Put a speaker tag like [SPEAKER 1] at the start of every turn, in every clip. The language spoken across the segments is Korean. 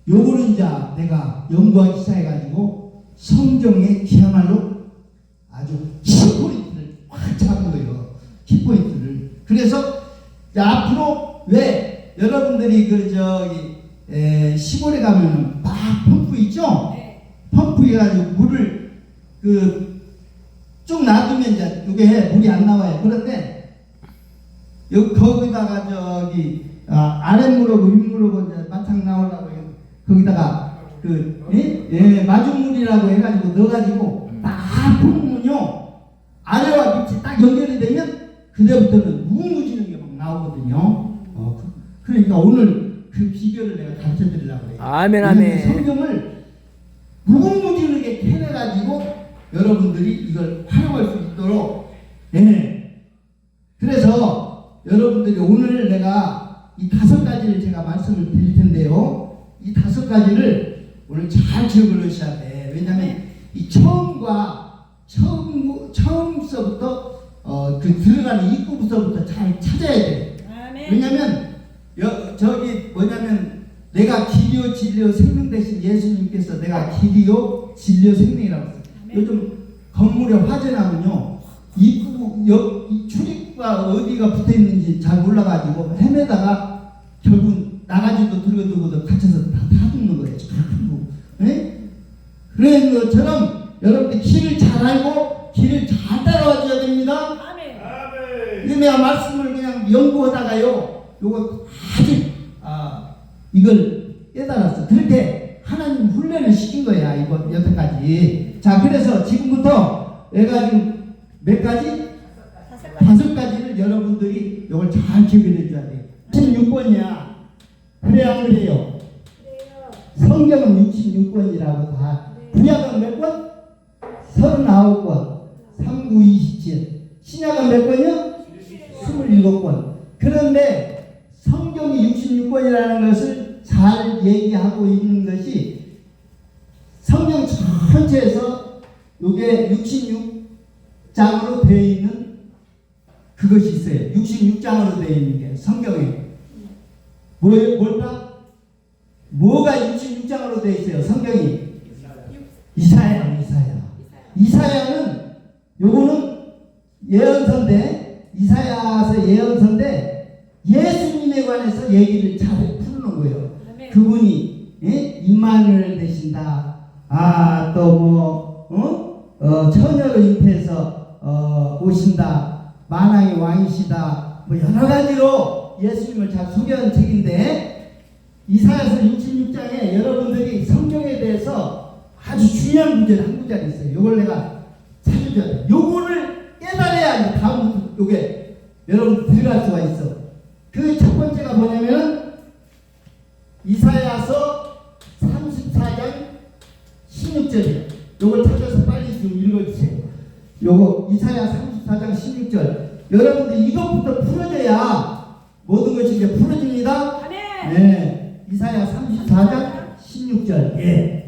[SPEAKER 1] 요거는 이제 내가 연구하기 시작해가지고 성경의 그야말로 아주 키포인트를 확 잡은 거예요. 키포인트를. 그래서 앞으로 왜 여러분들이 그 시골에 가면은 막 펌프 있죠?
[SPEAKER 2] 네.
[SPEAKER 1] 펌프 해가지고 물을 쭉 놔두면 이제 이게 물이 안 나와요. 그런데 거기다가 아랫물하고 윗물하고 이제 마창 나오려고 거기다가 마중물이라고 해가지고 넣어가지고 딱 부으면요 아래와 밑이 딱 연결이 되면 그때부터는 무궁무진한 게 막 나오거든요. 그러니까 오늘 그 비결을 내가 가르쳐 드리려고 해요.
[SPEAKER 3] 아멘, 아멘.
[SPEAKER 1] 성경을 무궁무진하게 캐내가지고 여러분들이 이걸 활용할 수 있도록. 그래서 여러분들이 오늘 내가 이 5가지를 제가 말씀을 드릴 텐데요. 이 5가지를 오늘 잘 기억을 하셔야 돼. 왜냐하면 이 처음서부터 들어가는 입구부터부터 잘 찾아야 돼. 왜냐하면 내가 길이요 진리요 생명 대신 예수님께서 내가 길이요 진리요 생명이라고 했어요. 요즘 건물에 화재 나면요 입구 출입구가 어디가 붙어 있는지 잘 몰라가지고 헤매다가 결국 나가지도 들어들고도 갇혀서 다 죽는 거예요. 전부. 그런 것처럼 여러분들 길을 잘 알고 길을 잘 따라와 줘야 됩니다.
[SPEAKER 2] 아멘.
[SPEAKER 1] 내가 말씀을 그냥 연구하다가요 요거 아주 이걸 깨달았어. 그렇게 하나님 훈련을 시킨 거야. 이거 여태까지. 자, 그래서 지금부터 내가 지금 몇 가지? 5가지를 여러분들이 이걸 잘 기억해 줘야 돼. 66번이야. 그래 안 그래요? 성경은 66권이라고 다. 구약은 몇 권? 39권. 39, 27. 신약은 몇 권이요? 27권. 그런데 성경이 66권이라는 것을 잘 얘기하고 있는 것이 성경 전체에서 이게 66장으로 되어 있는 그것이 있어요. 66장으로 되어 있는 게 성경에 뭘까? 뭐가 66장으로 되어 있어요? 성경이 이사야는 요거는 예언서인데 이사야서 예언서인데 예수님에 관해서 얘기를 잘 푸는 거예요. 그분이 임마누엘 되신다. 처녀로 잉태해서 오신다. 만왕의 왕이시다. 뭐 여러 가지로 예수님을 잘 소개한 책인데 이사야서 66장에 여러분들이 성경에 대해서 아주 중요한 구절 한 구절이 있어요. 요걸 내가 찾아줘야 돼. 요거를 깨달아야 이제 다음부터 요게 여러분 들어갈 수가 있어. 그 첫 번째가 뭐냐면 이사야서 34장 16절이에요. 요걸 찾아서 빨리 좀 읽어주세요. 요거 이사야 34장 16절. 여러분들 이것부터 풀어져야 모든 것이 이제 풀어집니다.
[SPEAKER 2] 아멘.
[SPEAKER 1] 네. 이사야 34장 16절.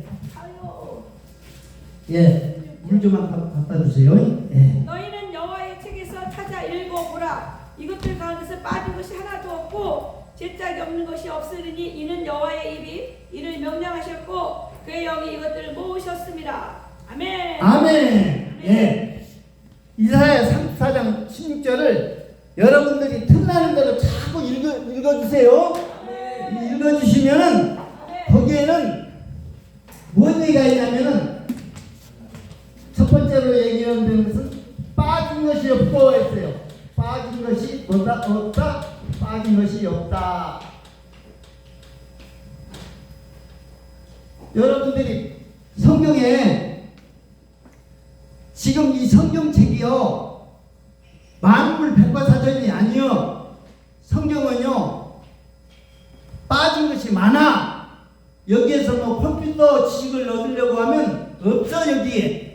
[SPEAKER 1] 물 좀 갖다 주세요.
[SPEAKER 2] 너희는 여호와의 책에서 찾아 읽어보라. 이것들 가운데서 빠진 것이 하나도 없고 죄짝이 없는 것이 없으리니 이는 여호와의 입이 이를 명령하셨고 그의 영이 이것들을 모으셨습니다. 아멘.
[SPEAKER 1] 아멘. 이사야 34장 16절을 여러분들이 틈나는 대로 자꾸 읽어주세요. 읽어주시면은 거기에는 뭔 얘기가 있냐면은 첫 번째로 얘기하는 것은 빠진 것이 없고 했어요. 빠진 것이 뭐다? 없다? 빠진 것이 없다. 여러분들이 성경에 지금 이 성경책이요 만물 백과사전이 아니요. 성경은요 빠진 것이 많아. 여기에서 뭐 컴퓨터 지식을 얻으려고 하면 없어 여기에.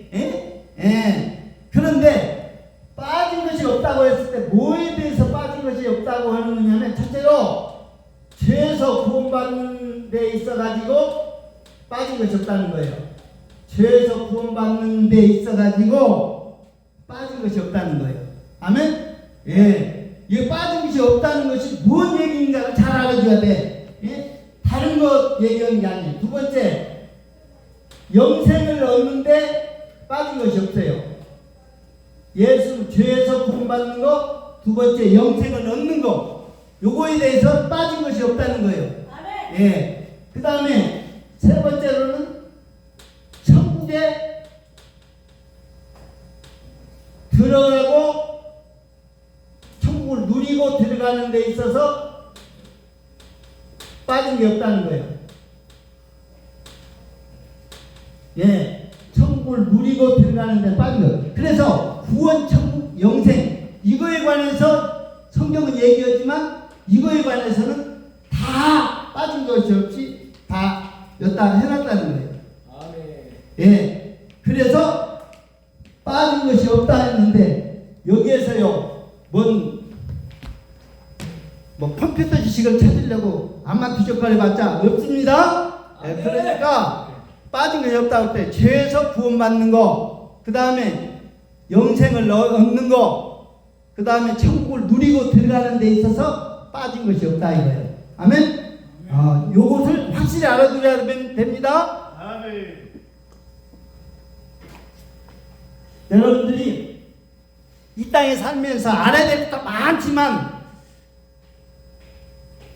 [SPEAKER 1] 그런데 빠진 것이 없다고 했을 때 뭐에 대해서 빠진 것이 없다고 하느냐면 첫째로 죄에서 구원받는 데 있어 가지고 빠진 것이 없다는 거예요. 죄에서 구원받는 데 있어 가지고 빠진 것이 없다는 거예요. 아멘? 이게 빠진 것이 없다는 것이 무슨 얘기인가를 잘 알아줘야 돼. 다른 것 얘기하는 게 아니에요. 두 번째, 영생을 얻는데 빠진 것이 없어요. 예수 죄에서 구원받는 거, 두 번째 영생을 얻는 거, 요거에 대해서 빠진 것이 없다는 거예요.
[SPEAKER 2] 아멘.
[SPEAKER 1] 예. 그 다음에 세 번째로는 천국에 들어가고 천국을 누리고 들어가는 데 있어서 빠진 게 없다는 거예요. 예. 천국을 누리고 들어가는 데 빠진 거. 그래서 구원, 천국, 영생 이거에 관해서 성경은 얘기하지만 이거에 관해서는 다 빠진 것이 없이 다 여기다 해놨다는 거예요. 예. 그래서 빠진 것이 없다 했는데 여기에서요 뭐 컴퓨터 지식을 찾으려고 암만 비적거려 봤자 없습니다. 예. 그러니까 빠진 것이 없다고 할 때 죄에서 구원받는 거, 그 다음에 영생을 얻는 거, 그 다음에 천국을 누리고 들어가는 데 있어서 빠진 것이 없다 이거예요. 아멘? 요것을 확실히 알아두셔야 됩니다.
[SPEAKER 3] 아멘.
[SPEAKER 1] 여러분들이 이 땅에 살면서 알아야 될 것도 많지만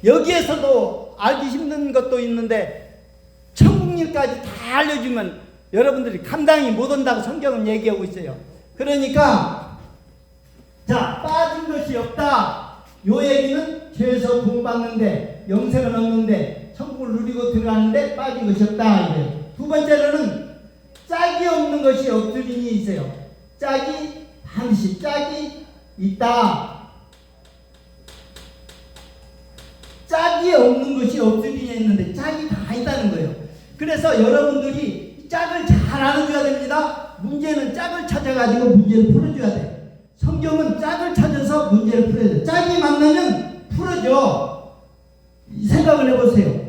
[SPEAKER 1] 여기에서도 알기 힘든 것도 있는데 천국일까지 다 알려주면 여러분들이 감당이 못한다고 성경은 얘기하고 있어요. 그러니까 자, 빠진 것이 없다. 요 얘기는 죄에서 구원받는데 영생을 얻는데 천국을 누리고 들어가는데 빠진 것이 없다 이거예요. 두 번째로는 짝이 없는 것이 없으리니 있어요. 짝이 반드시 짝이 있다. 짝이 없는 것이 없으리니 있는데 짝이 다 있다는 거예요. 그래서 여러분들이 짝을 잘 알아줘야 됩니다. 문제는 짝을 찾아가지고 문제를 풀어줘야 돼. 성경은 짝을 찾아서 문제를 풀어야 돼. 짝이 만나면 풀어줘. 생각을 해보세요.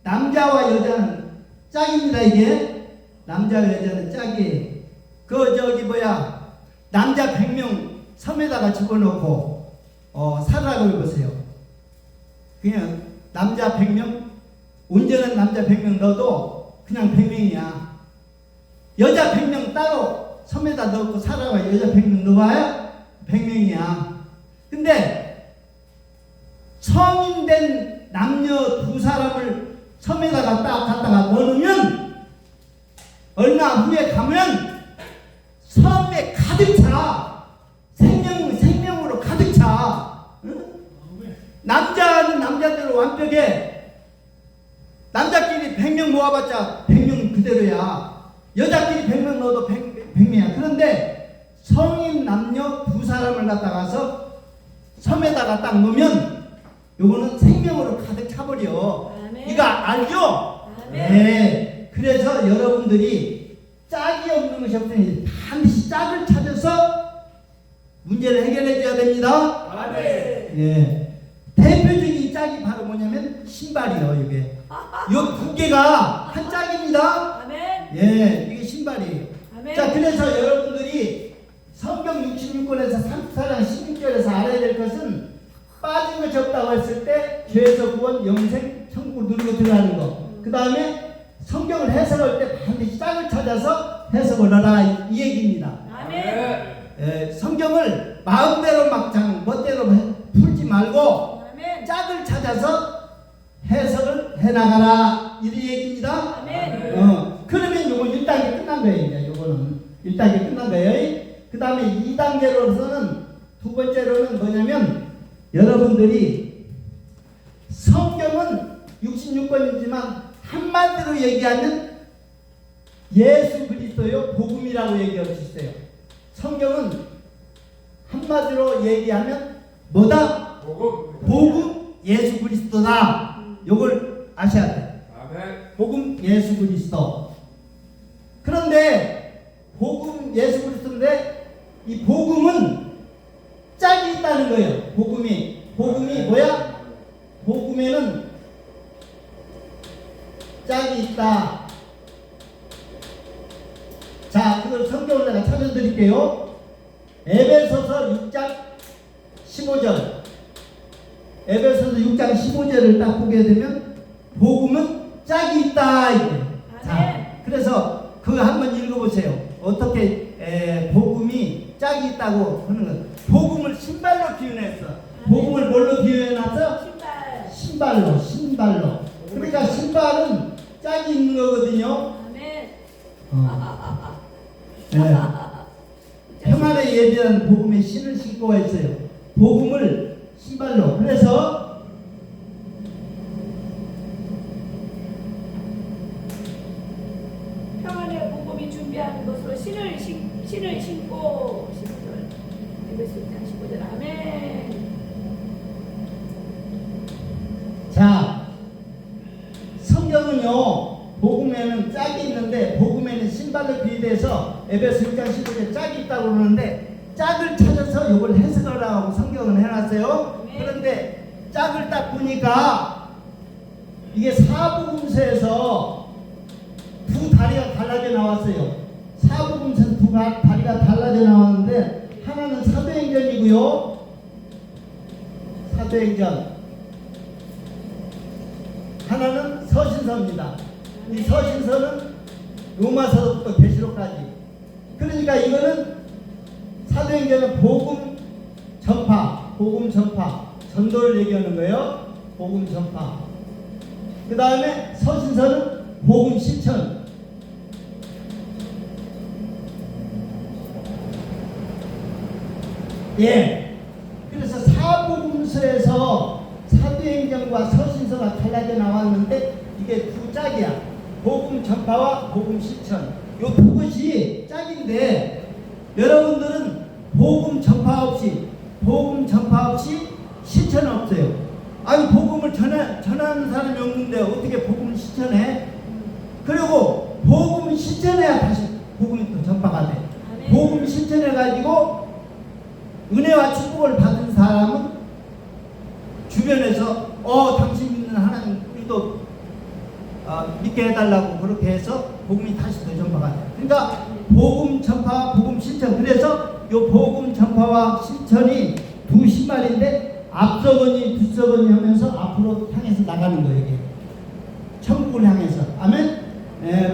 [SPEAKER 1] 남자와 여자는 짝입니다. 이게 남자와 여자는 짝이에요. 남자 100명 섬에다가 집어넣고 살아라고 해보세요. 그냥 남자 100명, 온전한 남자 100명 넣어도 그냥 100명이야. 여자 100명 따로 섬에다 넣고 살아가 여자 100명 넣어봐요? 100명이야. 근데 성인된 남녀 두 사람을 섬에다가 딱 갖다가 넣으면 얼마 후에 가면 섬에 가득 차. 생명으로 가득 차. 응? 남자는 남자대로 완벽해. 남자끼리 100명 모아봤자 100명 그대로야. 여자끼리 100명 넣어도 100명이야. 그런데 성인 남녀 두 사람을 갖다가서 섬에다가 딱 놓으면 요거는 생명으로 가득 차버려.
[SPEAKER 2] 아멘.
[SPEAKER 1] 이거 알죠?
[SPEAKER 2] 아멘.
[SPEAKER 1] 네. 그래서 여러분들이 짝이 없는 것이 없으니 반드시 짝을 찾아서 문제를 해결해 줘야 됩니다.
[SPEAKER 3] 아멘.
[SPEAKER 1] 예. 대표적인 짝이 바로 뭐냐면 신발이요. 이게 요 두 개가 한 짝입니다.
[SPEAKER 2] 아멘.
[SPEAKER 1] 예, 이게 신발이에요.
[SPEAKER 2] 아멘.
[SPEAKER 1] 자, 그래서 여러분들이 성경 66권에서 34장 16절에서 알아야 될 것은 빠진 것이 없다고 했을 때 죄에서 구원, 영생, 천국을 누리고 들어가는 거. 그 다음에 성경을 해석할 때 반드시 짝을 찾아서 해석을 하라 이 얘기입니다.
[SPEAKER 2] 아멘.
[SPEAKER 1] 성경을 마음대로 막장 멋대로 풀지 말고
[SPEAKER 2] 아멘.
[SPEAKER 1] 짝을 찾아서 해석을 해나가라 이 얘기입니다.
[SPEAKER 2] 아멘.
[SPEAKER 1] 그러면 요거 1단계 끝난 거예요. 이제 요거는 1단계 끝난 거예요. 그 다음에 2단계로서는 두 번째로는 뭐냐면 여러분들이 성경은 66권이지만 한마디로 얘기하면 예수 그리스도요 복음이라고 얘기할 수 있어요. 성경은 한마디로 얘기하면 뭐다? 복음 예수 그리스도다. 요걸 아셔야 돼. 복음 예수 그리스도. 그런데 복음 예수 그리스도인데 이 복음은 짝이 있다는 거예요. 복음이 뭐야? 복음에는 짝이 있다. 자, 그걸 성경을 내가 찾아드릴게요. 에베소서 6장 15절. 에베소서 6장 15절을 딱 보게 되면 복음은 짝이 있다. 이게. 자,
[SPEAKER 2] 아멘.
[SPEAKER 1] 그래서 그거 한번 읽어보세요. 어떻게 복음이 짝이 있다고 하는 것. 복음을 신발로 표현했어. 복음을 뭘로 표현했어?
[SPEAKER 2] 신발.
[SPEAKER 1] 신발로. 그러니까 신발은 짝이 있는 거거든요.
[SPEAKER 2] 아멘.
[SPEAKER 1] 네. 평안의 예배한 복음의 신을 신고 있어요. 복음을 신발로. 그래서
[SPEAKER 2] 평안의 복음이 준비하는 것으로 신을 신고 15절 에베소 1장 15절 아멘.
[SPEAKER 1] 자, 성경은요 복음에는 짝이 있는데 복음에는 신발로 비유돼서 에베소 1장 15절에 짝이 있다고 그러는데 짝을 찾아서 이걸 해석을 하고 성경은 해놨어요.
[SPEAKER 2] 네.
[SPEAKER 1] 그런데 짝을 딱 보니까 이게 사복음서에서 두 다리가 달라져 나왔어요. 사복음서에서 두 다리가 달라져 나왔는데 하나는 사도행전이고요. 사도행전. 하나는 서신서입니다. 이 서신서는 로마서부터 계시록까지. 그러니까 이거는 사도행전은 복음 전파, 전도를 얘기하는 거예요. 복음 전파. 그 다음에 서신서는 복음 실천. 예. 그래서 사복음서에서 사도행전과 서신서가 달라져 나왔는데 이게 두 짝이야. 복음 전파와 복음 실천. 요 두 것이 짝인데 여러분들은 복음 전파 없이 실천 없어요. 아니 복음을 전하는 사람이 없는데 어떻게 복음을 실천해? 그리고 복음을 실천해야 다시 복음이 또 전파가 돼.
[SPEAKER 2] 아멘.
[SPEAKER 1] 복음 실천해가지고 은혜와 축복을 받은 사람은 주변에서 당신 믿는 하나님 우리도 믿게 해달라고 그렇게 해서 복음이 다시 더 전파가 돼요. 그러니까 복음 전파, 복음 실천. 그래서 이 복음 전파와 실천이 두 신발인데 앞서거니 뒤서거니 하면서 앞으로 향해서 나가는 거예요. 이게 천국을 향해서. 아멘.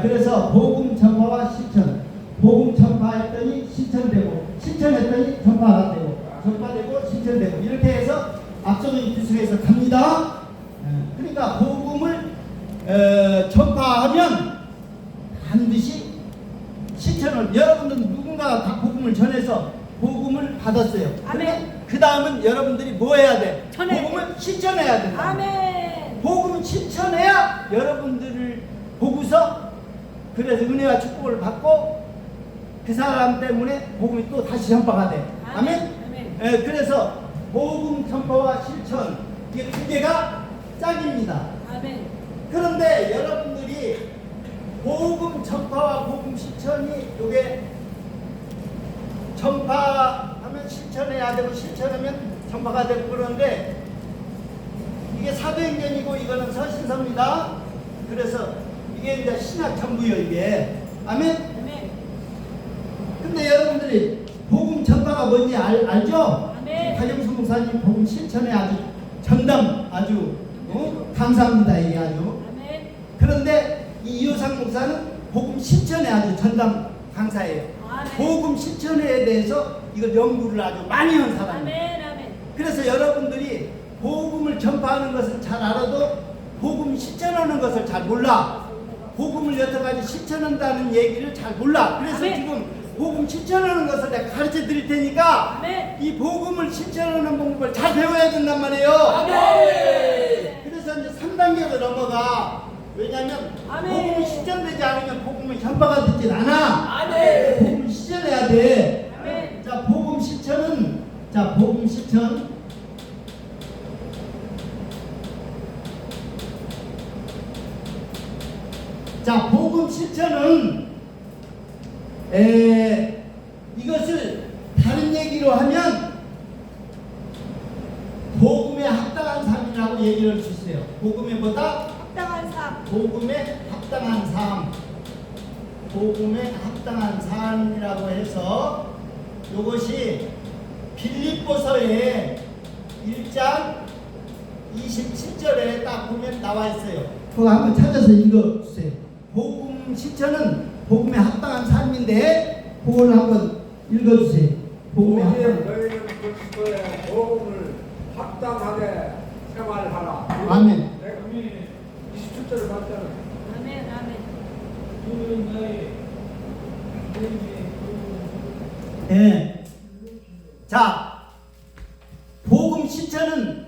[SPEAKER 1] 그래서 복음 전파와 실천. 복음 전파했더니 실천되고 실천했더니 전파가 되고 전파되고 실천되고 이렇게 해서 앞서거니 뒤서에서 갑니다. 그러니까 복음을 전파하면 반드시 실천을 여러분들 누군가가 다 복음을 전해서 복음을 받았어요.
[SPEAKER 2] 아멘.
[SPEAKER 1] 그 다음은 여러분들이 뭐 해야 돼?
[SPEAKER 2] 전해.
[SPEAKER 1] 복음을 실천해야 된다.
[SPEAKER 2] 아멘.
[SPEAKER 1] 복음을 실천해야 여러분들을 보고서 그래서 은혜와 축복을 받고 그 사람 때문에 복음이 또 다시 전파가 돼. 아멘.
[SPEAKER 2] 아멘.
[SPEAKER 1] 그래서 복음 전파와 실천 이게 두 개가 짝입니다.
[SPEAKER 2] 아멘.
[SPEAKER 1] 그런데 여러분들이 복음 전파와 복음 실천이 이게 전파하면 실천해야 되고 실천하면 전파가 되고 그런데 이게 사도행전이고 이거는 서신서입니다. 그래서 이게 이제 신약 전부요 이게. 아멘.
[SPEAKER 2] 아멘.
[SPEAKER 1] 근데 여러분들이 복음 전파가 뭔지 알죠?
[SPEAKER 2] 아멘.
[SPEAKER 1] 박영수 목사님 복음 실천에 아주 전담 아주 감사합니다 이게 아주.
[SPEAKER 2] 아멘.
[SPEAKER 1] 그런데 이 이호상 목사는 복음 실천에 아주 전담 강사예요.
[SPEAKER 2] 아멘.
[SPEAKER 1] 복음 실천에 대해서 이걸 연구를 아주 많이 한 사람이에요.
[SPEAKER 2] 아멘. 아멘.
[SPEAKER 1] 그래서 여러분들이 복음을 전파하는 것은 잘 알아도 복음 실천하는 것을 잘 몰라. 복음을 여태까지 실천한다는 얘기를 잘 몰라. 그래서
[SPEAKER 2] 아멘.
[SPEAKER 1] 지금 복음 실천하는 것을 내가 가르쳐 드릴 테니까
[SPEAKER 2] 아멘.
[SPEAKER 1] 이 복음을 실천하는 방법을 잘 배워야 된단 말이에요.
[SPEAKER 2] 아멘.
[SPEAKER 1] 그래서 이제 3단계로 넘어가. 왜냐하면
[SPEAKER 2] 아멘.
[SPEAKER 1] 복음이 실천되지 않으면 복음은 전파가 되질 않아.
[SPEAKER 2] 아멘.
[SPEAKER 1] 복음을 실천해야 돼.
[SPEAKER 2] 아멘.
[SPEAKER 1] 자, 복음 실천. 자, 복음 실천은 이것을 다른 얘기로 하면 복음에 합당한 삶이라고 얘기를 할 수 있어요. 복음에 보다
[SPEAKER 2] 합당한 삶.
[SPEAKER 1] 복음에 합당한 삶. 복음에 합당한 삶이라고 해서 이것이 빌립보서의 1장 27절에 딱 보면 나와 있어요. 그거 한번 찾아서 읽어주세요. 복음 실천은 복음에 합당한 삶인데 그걸 한번 읽어주세요. 복음에
[SPEAKER 3] 오직
[SPEAKER 1] 합당.
[SPEAKER 3] 너희는 그리스도의 복음을 합당하게 생활하라.
[SPEAKER 1] 아멘.
[SPEAKER 3] 내가 27절을 봤잖아.
[SPEAKER 2] 아멘, 아멘.
[SPEAKER 1] 예. 자, 복음 실천은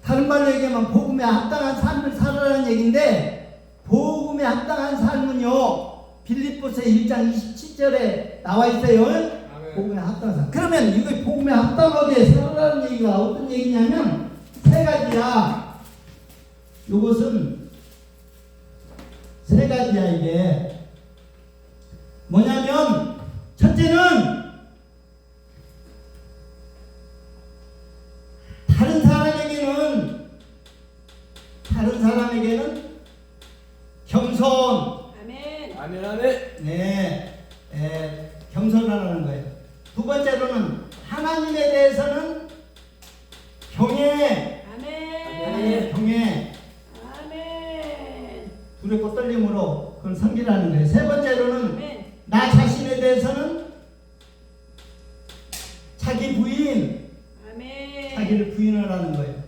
[SPEAKER 1] 다른 말로 얘기하면 복음에 합당한 삶을 살아라는 얘기인데 복음에 합당한 삶은요 빌립보서 1장 27절에 나와 있어요. 복음에 합당한 삶. 그러면 이거 복음에 합당하게 살아라는 얘기가 어떤 얘기냐면 세 가지야. 요것은 세 가지야. 이게 뭐냐면 첫째는 다른 사람에게는 겸손.
[SPEAKER 2] 아멘.
[SPEAKER 4] 아멘 아멘.
[SPEAKER 1] 네, 겸손하라는 거예요. 두 번째로는 하나님에 대해서는 경외.
[SPEAKER 2] 아멘.
[SPEAKER 1] 경외.
[SPEAKER 2] 아멘.
[SPEAKER 1] 두렵고 떨림으로 그걸 섬기라는 거예요. 세 번째로는
[SPEAKER 2] 아멘.
[SPEAKER 1] 나 자신에 대해서는 자기 부인.
[SPEAKER 2] 아멘.
[SPEAKER 1] 자기를 부인하라는 거예요.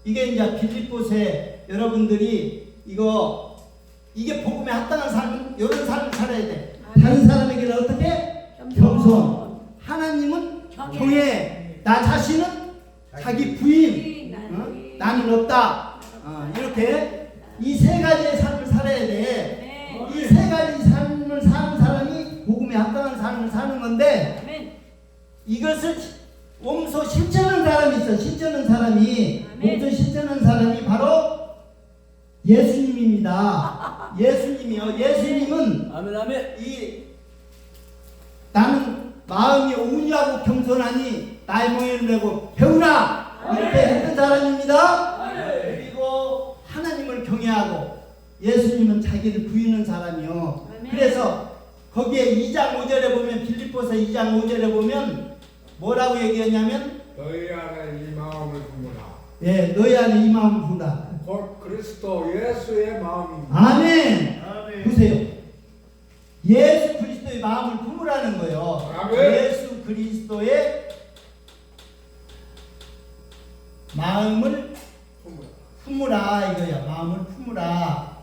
[SPEAKER 1] 이게 이제 빌립보서에 여러분들이 이게 복음에 합당한 삶, 이런 삶을 살아야 돼. 다른 사람에게는 어떻게? 겸손. 하나님은 경외. 나 자신은 자기 부인. 나는 없다. 이렇게 이 세 가지의 삶을 살아야 돼. 이 세 가지 삶을 사는 사람이 복음에 합당한 삶을 사는 건데 이것을 몸소 실천하는 사람이 있어. 실천하는 사람이 몸소 실천하는 사람이 바로 예수님입니다. 예수님이요. 예수님은
[SPEAKER 4] 아멘 아멘.
[SPEAKER 1] 나는 마음이 온유하고 겸손하니 나의 멍에를 내고 배우라 이렇게 했던 사람입니다. 그리고 하나님을 경외하고 예수님은 자기를 부인하는 사람이요. 그래서 거기에 2장 5절에 보면 빌립보서 2장 5절에 보면 뭐라고 얘기하냐면
[SPEAKER 3] 너희 안에 이 마음을 품으라.
[SPEAKER 1] 예, 너희 안에 이 마음을 품으라.
[SPEAKER 3] 곧 그리스도 예수의 마음입니다.
[SPEAKER 1] 아멘. 보세요. 예수 그리스도의 마음을 품으라는 거예요.
[SPEAKER 3] 아멘.
[SPEAKER 1] 예수 그리스도의 마음을 품으라 이거야. 마음을 품으라.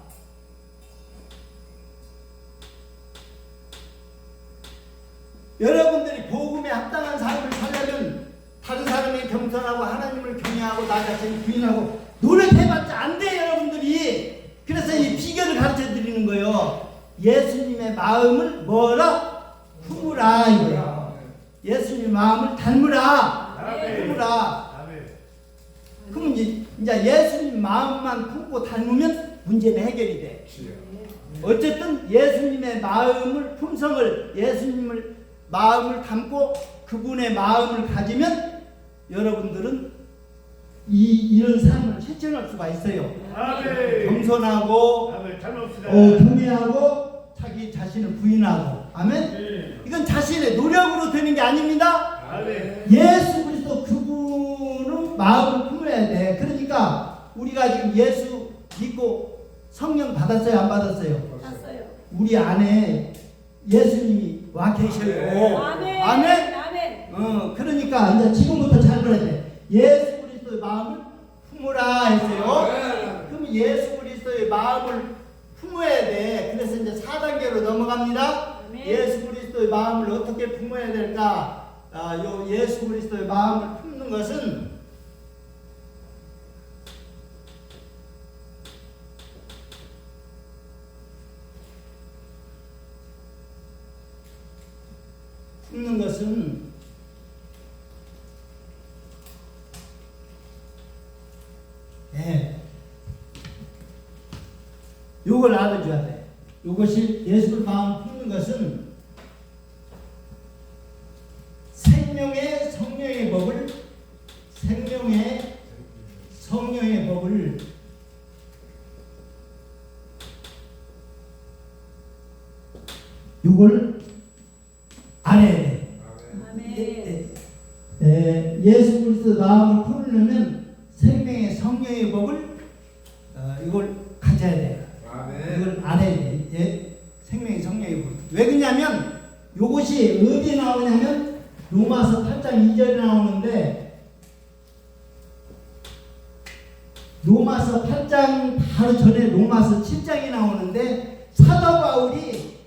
[SPEAKER 1] 여러분들이 복음에 합당한 삶을 살려면 다른 사람에게 겸손하고 하나님을 경외하고 나 자신을 부인하고 노력해봤자 안 돼. 여러분들이 그래서 이 비결을 가르쳐 드리는 거예요. 예수님의 마음을 뭐라? 품으라 이거야. 예수님의 마음을 닮으라. 품으라. 그럼 이제 예수님 마음만 품고 닮으면 문제는 해결이 돼. 어쨌든 예수님의 마음을 품성을 예수님을 마음을 담고 그분의 마음을 가지면 여러분들은 이런 삶을 실천할 수가 있어요. 겸손하고 경외하고 자기 자신을 부인하고. 아멘. 이건 자신의 노력으로 되는 게 아닙니다. 예수 그리스도 그분은 마음을 품어야 돼. 그러니까 우리가 지금 예수 믿고 성령 받았어요, 안 받았어요?
[SPEAKER 2] 받았어요.
[SPEAKER 1] 우리 안에 예수님이 와 계셔요.
[SPEAKER 2] 아멘.
[SPEAKER 1] 아멘.
[SPEAKER 2] 아멘.
[SPEAKER 1] 그러니까 이제 지금부터 잘 들어야 돼. 예수 그리스도의 마음을 품으라 했어요. 그럼 예수 그리스도의 마음을 품어야 돼. 그래서 이제 4단계로 넘어갑니다.
[SPEAKER 2] 아멘.
[SPEAKER 1] 예수 그리스도의 마음을 어떻게 품어야 될까? 요 예수 그리스도의 마음을 품는 것은 요걸 알아줘야 돼. 요것이 예수의 마음 품는 것은 생명의 성령의 법을 요걸 알아야 돼. 예수 그리스도 마음을 품으려면 생명의 성령의 법을 이걸
[SPEAKER 3] 아멘.
[SPEAKER 1] 이걸 알아야 돼. 예? 생명의 성령의 법. 왜 그러냐면 이것이 어디에 나오냐면 로마서 8장 2절에 나오는데 로마서 8장 바로 전에 로마서 7장이 나오는데 사도 바울이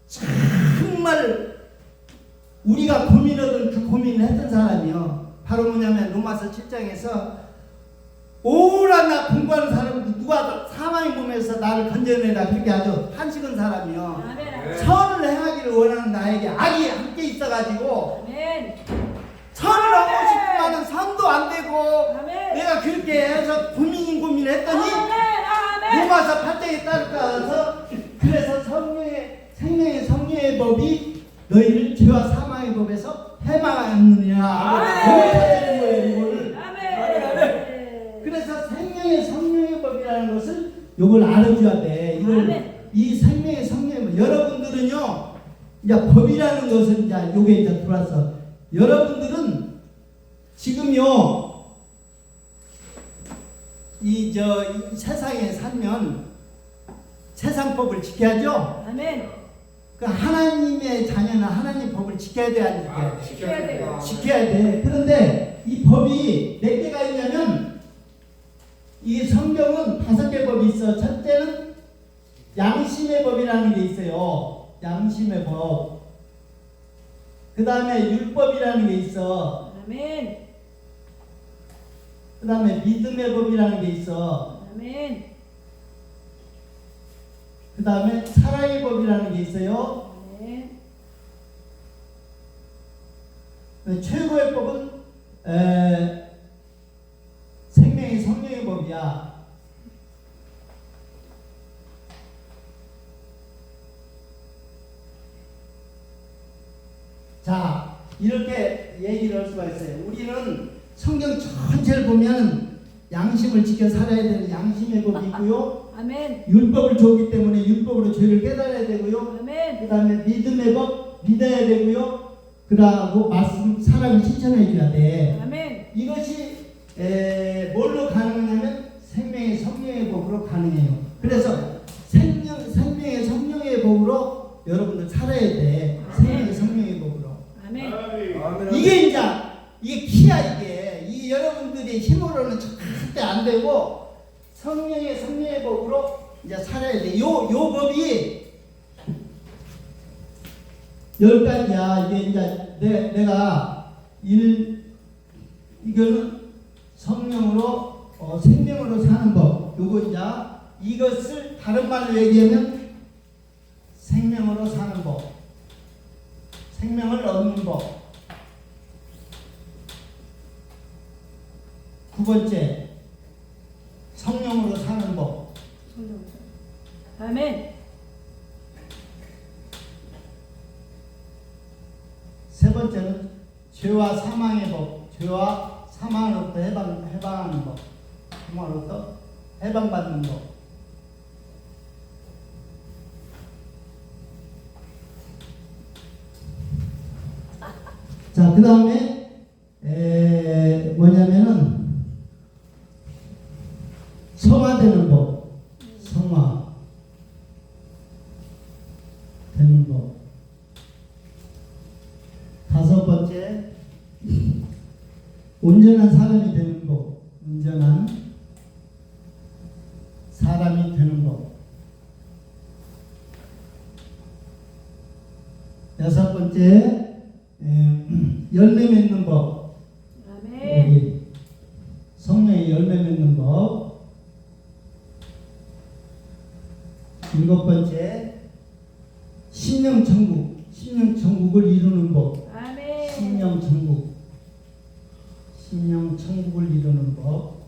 [SPEAKER 1] 정말 우리가 고민하던 그 고민을 했던 사람이요. 바로 뭐냐면 로마서 7장에서 오라 나 공부하는 사람도 누가 사망의 몸에서 나를 건져내라 그렇게 아주 한식은 사람이요.
[SPEAKER 2] 아멘.
[SPEAKER 1] 선을 행하기를 원하는 나에게 악이 함께 있어가지고
[SPEAKER 2] 아멘.
[SPEAKER 1] 선을 하고 싶지만은 선도 안 되고
[SPEAKER 2] 아멘.
[SPEAKER 1] 내가 그렇게 해서 고민을 했더니
[SPEAKER 2] 아멘.
[SPEAKER 1] 로마서 8장에 따라서 그래서 생명의 성령의 법이 너희를 죄와 사망의 법에서 해방하느냐 이걸 찾는 거예요. 이거를.
[SPEAKER 2] 아멘.
[SPEAKER 1] 그래서 생명의 성령의 법이라는 것을 이걸 알아줘야 돼. 이걸 이 생명의 성령의 법. 여러분들은요 이제 법이라는 것은 이제 요게 이제 들어와서 여러분들은 지금요 이 세상에 살면 세상법을 지켜야죠.
[SPEAKER 2] 아멘.
[SPEAKER 1] 그 하나님의 자녀는 하나님 법을 지켜야 돼, 안 지켜야 돼?
[SPEAKER 2] 지켜야 돼요.
[SPEAKER 1] 지켜야 돼. 그런데 이 법이 몇 개가 있냐면 이 성경은 5개 법이 있어. 첫째는 양심의 법이라는 게 있어요. 양심의 법. 그 다음에 율법이라는 게 있어.
[SPEAKER 2] 아멘.
[SPEAKER 1] 그 다음에 믿음의 법이라는 게 있어.
[SPEAKER 2] 아멘.
[SPEAKER 1] 그 다음에 사랑의 법이라는 게 있어요.
[SPEAKER 2] 아멘.
[SPEAKER 1] 최고의 법은 생명의 성령의 법이야. 자, 이렇게 얘기를 할 수가 있어요. 우리는 성경 전체를 보면 양심을 지켜 살아야 되는 양심의 법이 있고요.
[SPEAKER 2] 아멘.
[SPEAKER 1] 율법을 줬기 때문에 율법으로 죄를 깨달아야 되고요.
[SPEAKER 2] 아멘.
[SPEAKER 1] 그 다음에 믿음의 법 믿어야 되고요. 그러고 말씀 사랑을 실천해 줘야 돼.
[SPEAKER 2] 아멘.
[SPEAKER 1] 이것이 뭘로 가능하냐면 생명의 성령의 법으로 가능해요. 그래서 생명의 성령의 법으로 여러분들 살아야 돼. 생명의 성령의 법으로.
[SPEAKER 2] 아멘.
[SPEAKER 1] 이게 키야 이게. 이 여러분들이 힘으로는 절대 안 되고 성령의 법으로 이제 살아야 돼. 요 법이 10가지야. 이게 이제 내가 이거는 성령으로 생명으로 사는 법. 요거 이제 이것을 다른 말로 얘기하면 생명으로 사는 법. 생명을 얻는 법. 두 번째, 성령으로 사는 법.
[SPEAKER 2] 아멘.
[SPEAKER 1] 세 번째는 죄와 사망의 법. 죄와 사망으로부터 해방하는 법. 사망으로부터 해방받는 법. 자, 그 다음에 뭐냐면은 성화되는 법. 성화 되는 법. 다섯 번째, 온전한 사람이 되는 법. 온전한 사람이 되는 법. 여섯 번째, 열매 맺는 법.
[SPEAKER 2] 아멘.
[SPEAKER 1] 우리 성령의 열매 맺는 법. 일곱 번째, 심령천국을 이루는 법.
[SPEAKER 2] 아멘.
[SPEAKER 1] 심령천국을 이루는 법.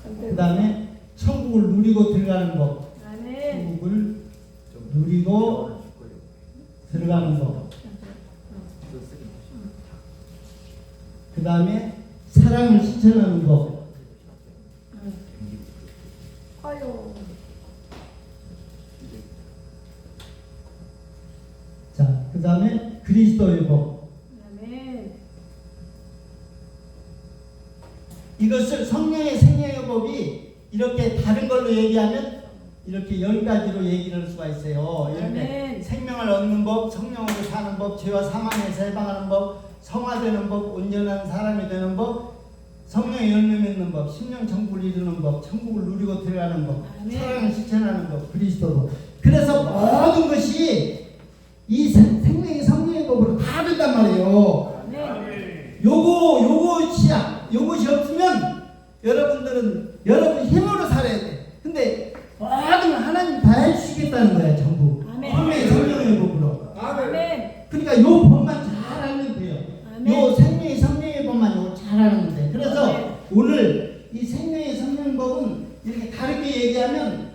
[SPEAKER 1] 그 다음에 천국을 누리고 들어가는 법.
[SPEAKER 2] 아멘.
[SPEAKER 1] 천국을 누리고 들어가는 법. 그 다음에 사랑을 실천하는 법.
[SPEAKER 2] 아유.
[SPEAKER 1] 자, 그 다음에 그리스도의 법.
[SPEAKER 2] 아멘.
[SPEAKER 1] 이것을 성령의 생명의 법이 이렇게 다른 걸로 얘기하면 이렇게 10가지로 얘기를 할 수가 있어요. 이렇게
[SPEAKER 2] 아멘.
[SPEAKER 1] 생명을 얻는 법, 성령으로 사는 법, 죄와 사망에서 해방하는 법, 성화되는 법, 온전한 사람이 되는 법, 성령의 열매 맺는 법, 심령 천국을 이루는 법, 천국을 누리고 들어가는 법,
[SPEAKER 2] 아멘.
[SPEAKER 1] 사랑을 실천하는 법, 그리스도로. 그래서 모든 것이 이 생명의 성령의 법으로 다 된단 말이에요.
[SPEAKER 2] 아멘.
[SPEAKER 1] 요것이 없으면 여러분들은 여러분 힘으로 살아야 돼. 근데 모든 하나님 다 해주시겠다는 거야, 전부.
[SPEAKER 2] 아멘.
[SPEAKER 1] 생명의 성령의 법으로.
[SPEAKER 3] 아멘.
[SPEAKER 2] 아멘.
[SPEAKER 1] 그러니까 요 법만 잘 알면 돼요.
[SPEAKER 2] 아멘.
[SPEAKER 1] 요 생명의 성령의 법만 요거 잘 알면 돼. 그래서
[SPEAKER 2] 아멘.
[SPEAKER 1] 오늘 이 생명의 성령 법은 이렇게 다르게 얘기하면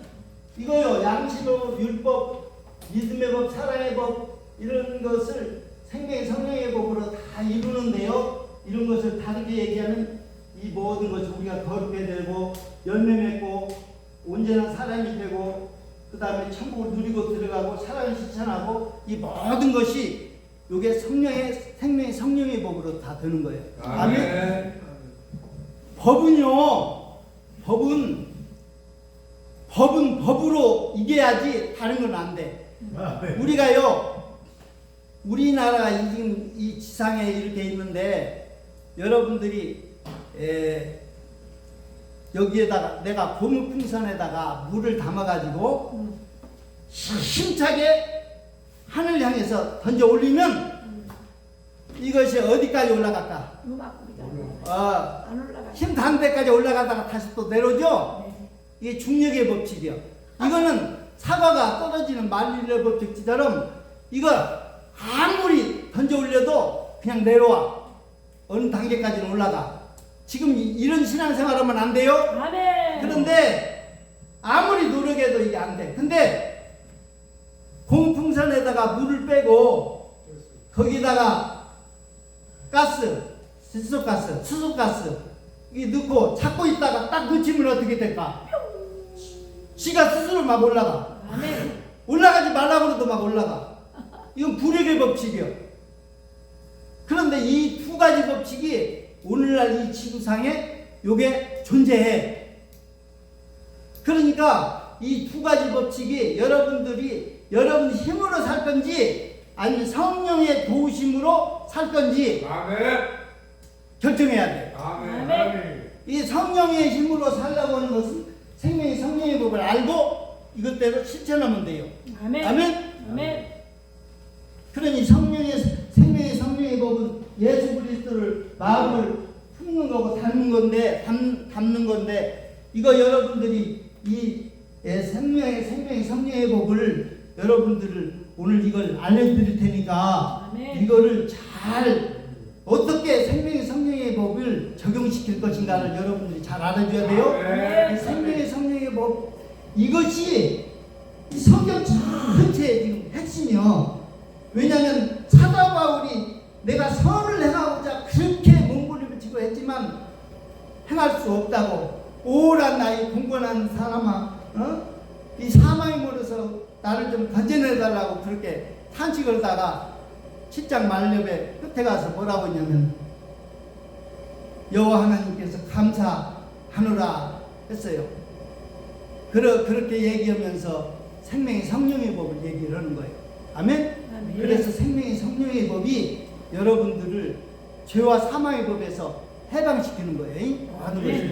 [SPEAKER 1] 이거요, 양식법, 율법, 믿음의 법, 사랑의 법 이런 것을 생명의 성령의 법으로 다 이루는데요. 이런 것을 다르게 얘기하면 이 모든 것을 우리가 거룩게 되고 열매 맺고 온전한 사람이 되고 그 다음에 천국을 누리고 들어가고 사랑을 실천하고 이 모든 것이 이게 생명의 성령의 법으로 다 되는 거예요. 아멘. 법은 법으로 이겨야지 다른 건 안 돼. 우리가요, 우리나라가 지금 이 지상에 이렇게 있는데 여러분들이 여기에다가 내가 고무풍선에다가 물을 담아가지고 힘차게 하늘 향해서 던져 올리면 이것이 어디까지 올라갈까?
[SPEAKER 2] 안 올라가.
[SPEAKER 1] 힘 닿는 데까지 올라가다가 다시 또 내려오죠?
[SPEAKER 2] 네.
[SPEAKER 1] 이게 중력의 법칙이요. 이거는 사과가 떨어지는 만리의 법칙처럼 이거 아무리 던져 올려도 그냥 내려와. 어느 단계까지는 올라가. 지금 이런 신앙생활하면 안 돼요?
[SPEAKER 2] 아멘.
[SPEAKER 1] 그런데 아무리 노력해도 이게 안 돼. 근데 공풍선에다가 물을 빼고 거기다가 가스, 수소가스 이 넣고 찾고 있다가 딱 놓치면 어떻게 될까? 지가 스스로 막 올라가.
[SPEAKER 2] 아멘.
[SPEAKER 1] 올라가지 말라고 해도 막 올라가. 이건 불행의 법칙이요. 그런데 이 두 가지 법칙이 오늘날 이 지구상에 요게 존재해. 그러니까 이 두 가지 법칙이 여러분 힘으로 살 건지 아니면 성령의 도우심으로 살 건지 결정해야 돼.
[SPEAKER 3] 아멘.
[SPEAKER 1] 이 성령의 힘으로 살라고 하는 것은 생명의 성령의 법을 알고 이것대로 실천하면 돼요.
[SPEAKER 2] 아멘.
[SPEAKER 1] 아멘.
[SPEAKER 2] 아멘.
[SPEAKER 1] 그러니 생명의 성령의 법은 예수 그리스도를 마음을 품는 거고 담는 건데 이거 여러분들이 이 생명의 성령의 법을 여러분들을 오늘 이걸 알려드릴 테니까
[SPEAKER 2] 아멘.
[SPEAKER 1] 이거를 잘 어떻게 생명의 성령의 법을 적용시킬 것인가를 여러분들이 잘 알아줘야 돼요.
[SPEAKER 3] 아멘.
[SPEAKER 1] 이 생명의 성령의 법 이것이 이 성경 전체의 지금 핵심이요. 왜냐하면 사도 바울이 내가 선을 행하고자 그렇게 몸부림치고 했지만 행할 수 없다고 오란 나이 공건한 사람아, 이 사망에 물어서 나를 좀 건져내달라고 그렇게 탄식을 하다가 7장 말렙에 끝에 가서 뭐라고 했냐면 여호와 하나님께서 감사하노라 했어요. 그렇게 얘기하면서 생명의 성령의 법을 얘기를 하는 거예요. 아멘?
[SPEAKER 2] 아멘.
[SPEAKER 1] 그래서 생명의 성령의 법이 여러분들을 죄와 사망의 법에서 해방시키는 거예요. 하는 거죠.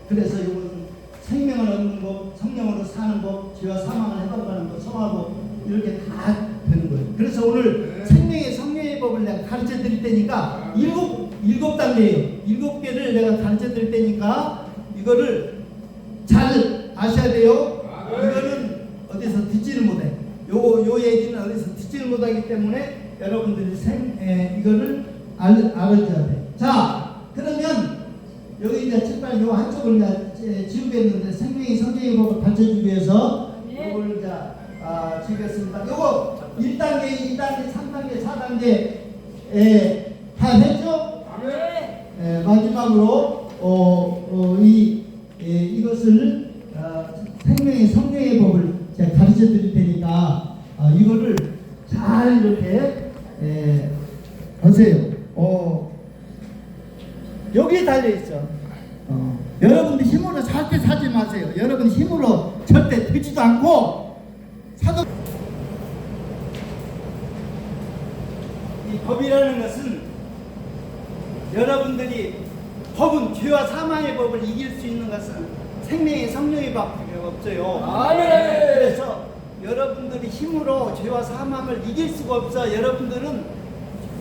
[SPEAKER 1] 그래서 이것은 생명을 얻는 법, 성령으로 사는 법, 죄와 사망을 해방하는 법, 성화법 이렇게 다 되는 거예요. 그래서 오늘 생명의 성령의 법을 내가 가르쳐 드릴 테니까 일곱 단계예요. 7개를 내가 가르쳐 드릴 테니까 이거를 잘 아셔야 돼요. 이거는 어디서 듣지를 못해. 요 얘기는 어디서 듣지를 못하기 때문에 여러분들이 이거를 알아줘야 돼. 자, 그러면 여기 이제 책발 요 한쪽을 이제 지우겠는데 생명의 성령의 법을 가르쳐주기 위해서 이걸 이제 지우겠습니다. 요거 1단계, 2단계, 3단계, 4단계 다 했죠? 마지막으로 이것을 생명의 성령의 법을 제가 가르쳐 드릴 테니까 이거를 잘 이렇게 보세요. 여기에 달려 있어. 여러분들 힘으로 살 때 사지 마. 않고 사도 이 법이라는 것은 여러분들이 법은 죄와 사망의 법을 이길 수 있는 것은 생명의 성령의 법밖에 없어요.
[SPEAKER 3] 아멘.
[SPEAKER 1] 그래서 여러분들이 힘으로 죄와 사망을 이길 수가 없어. 여러분들은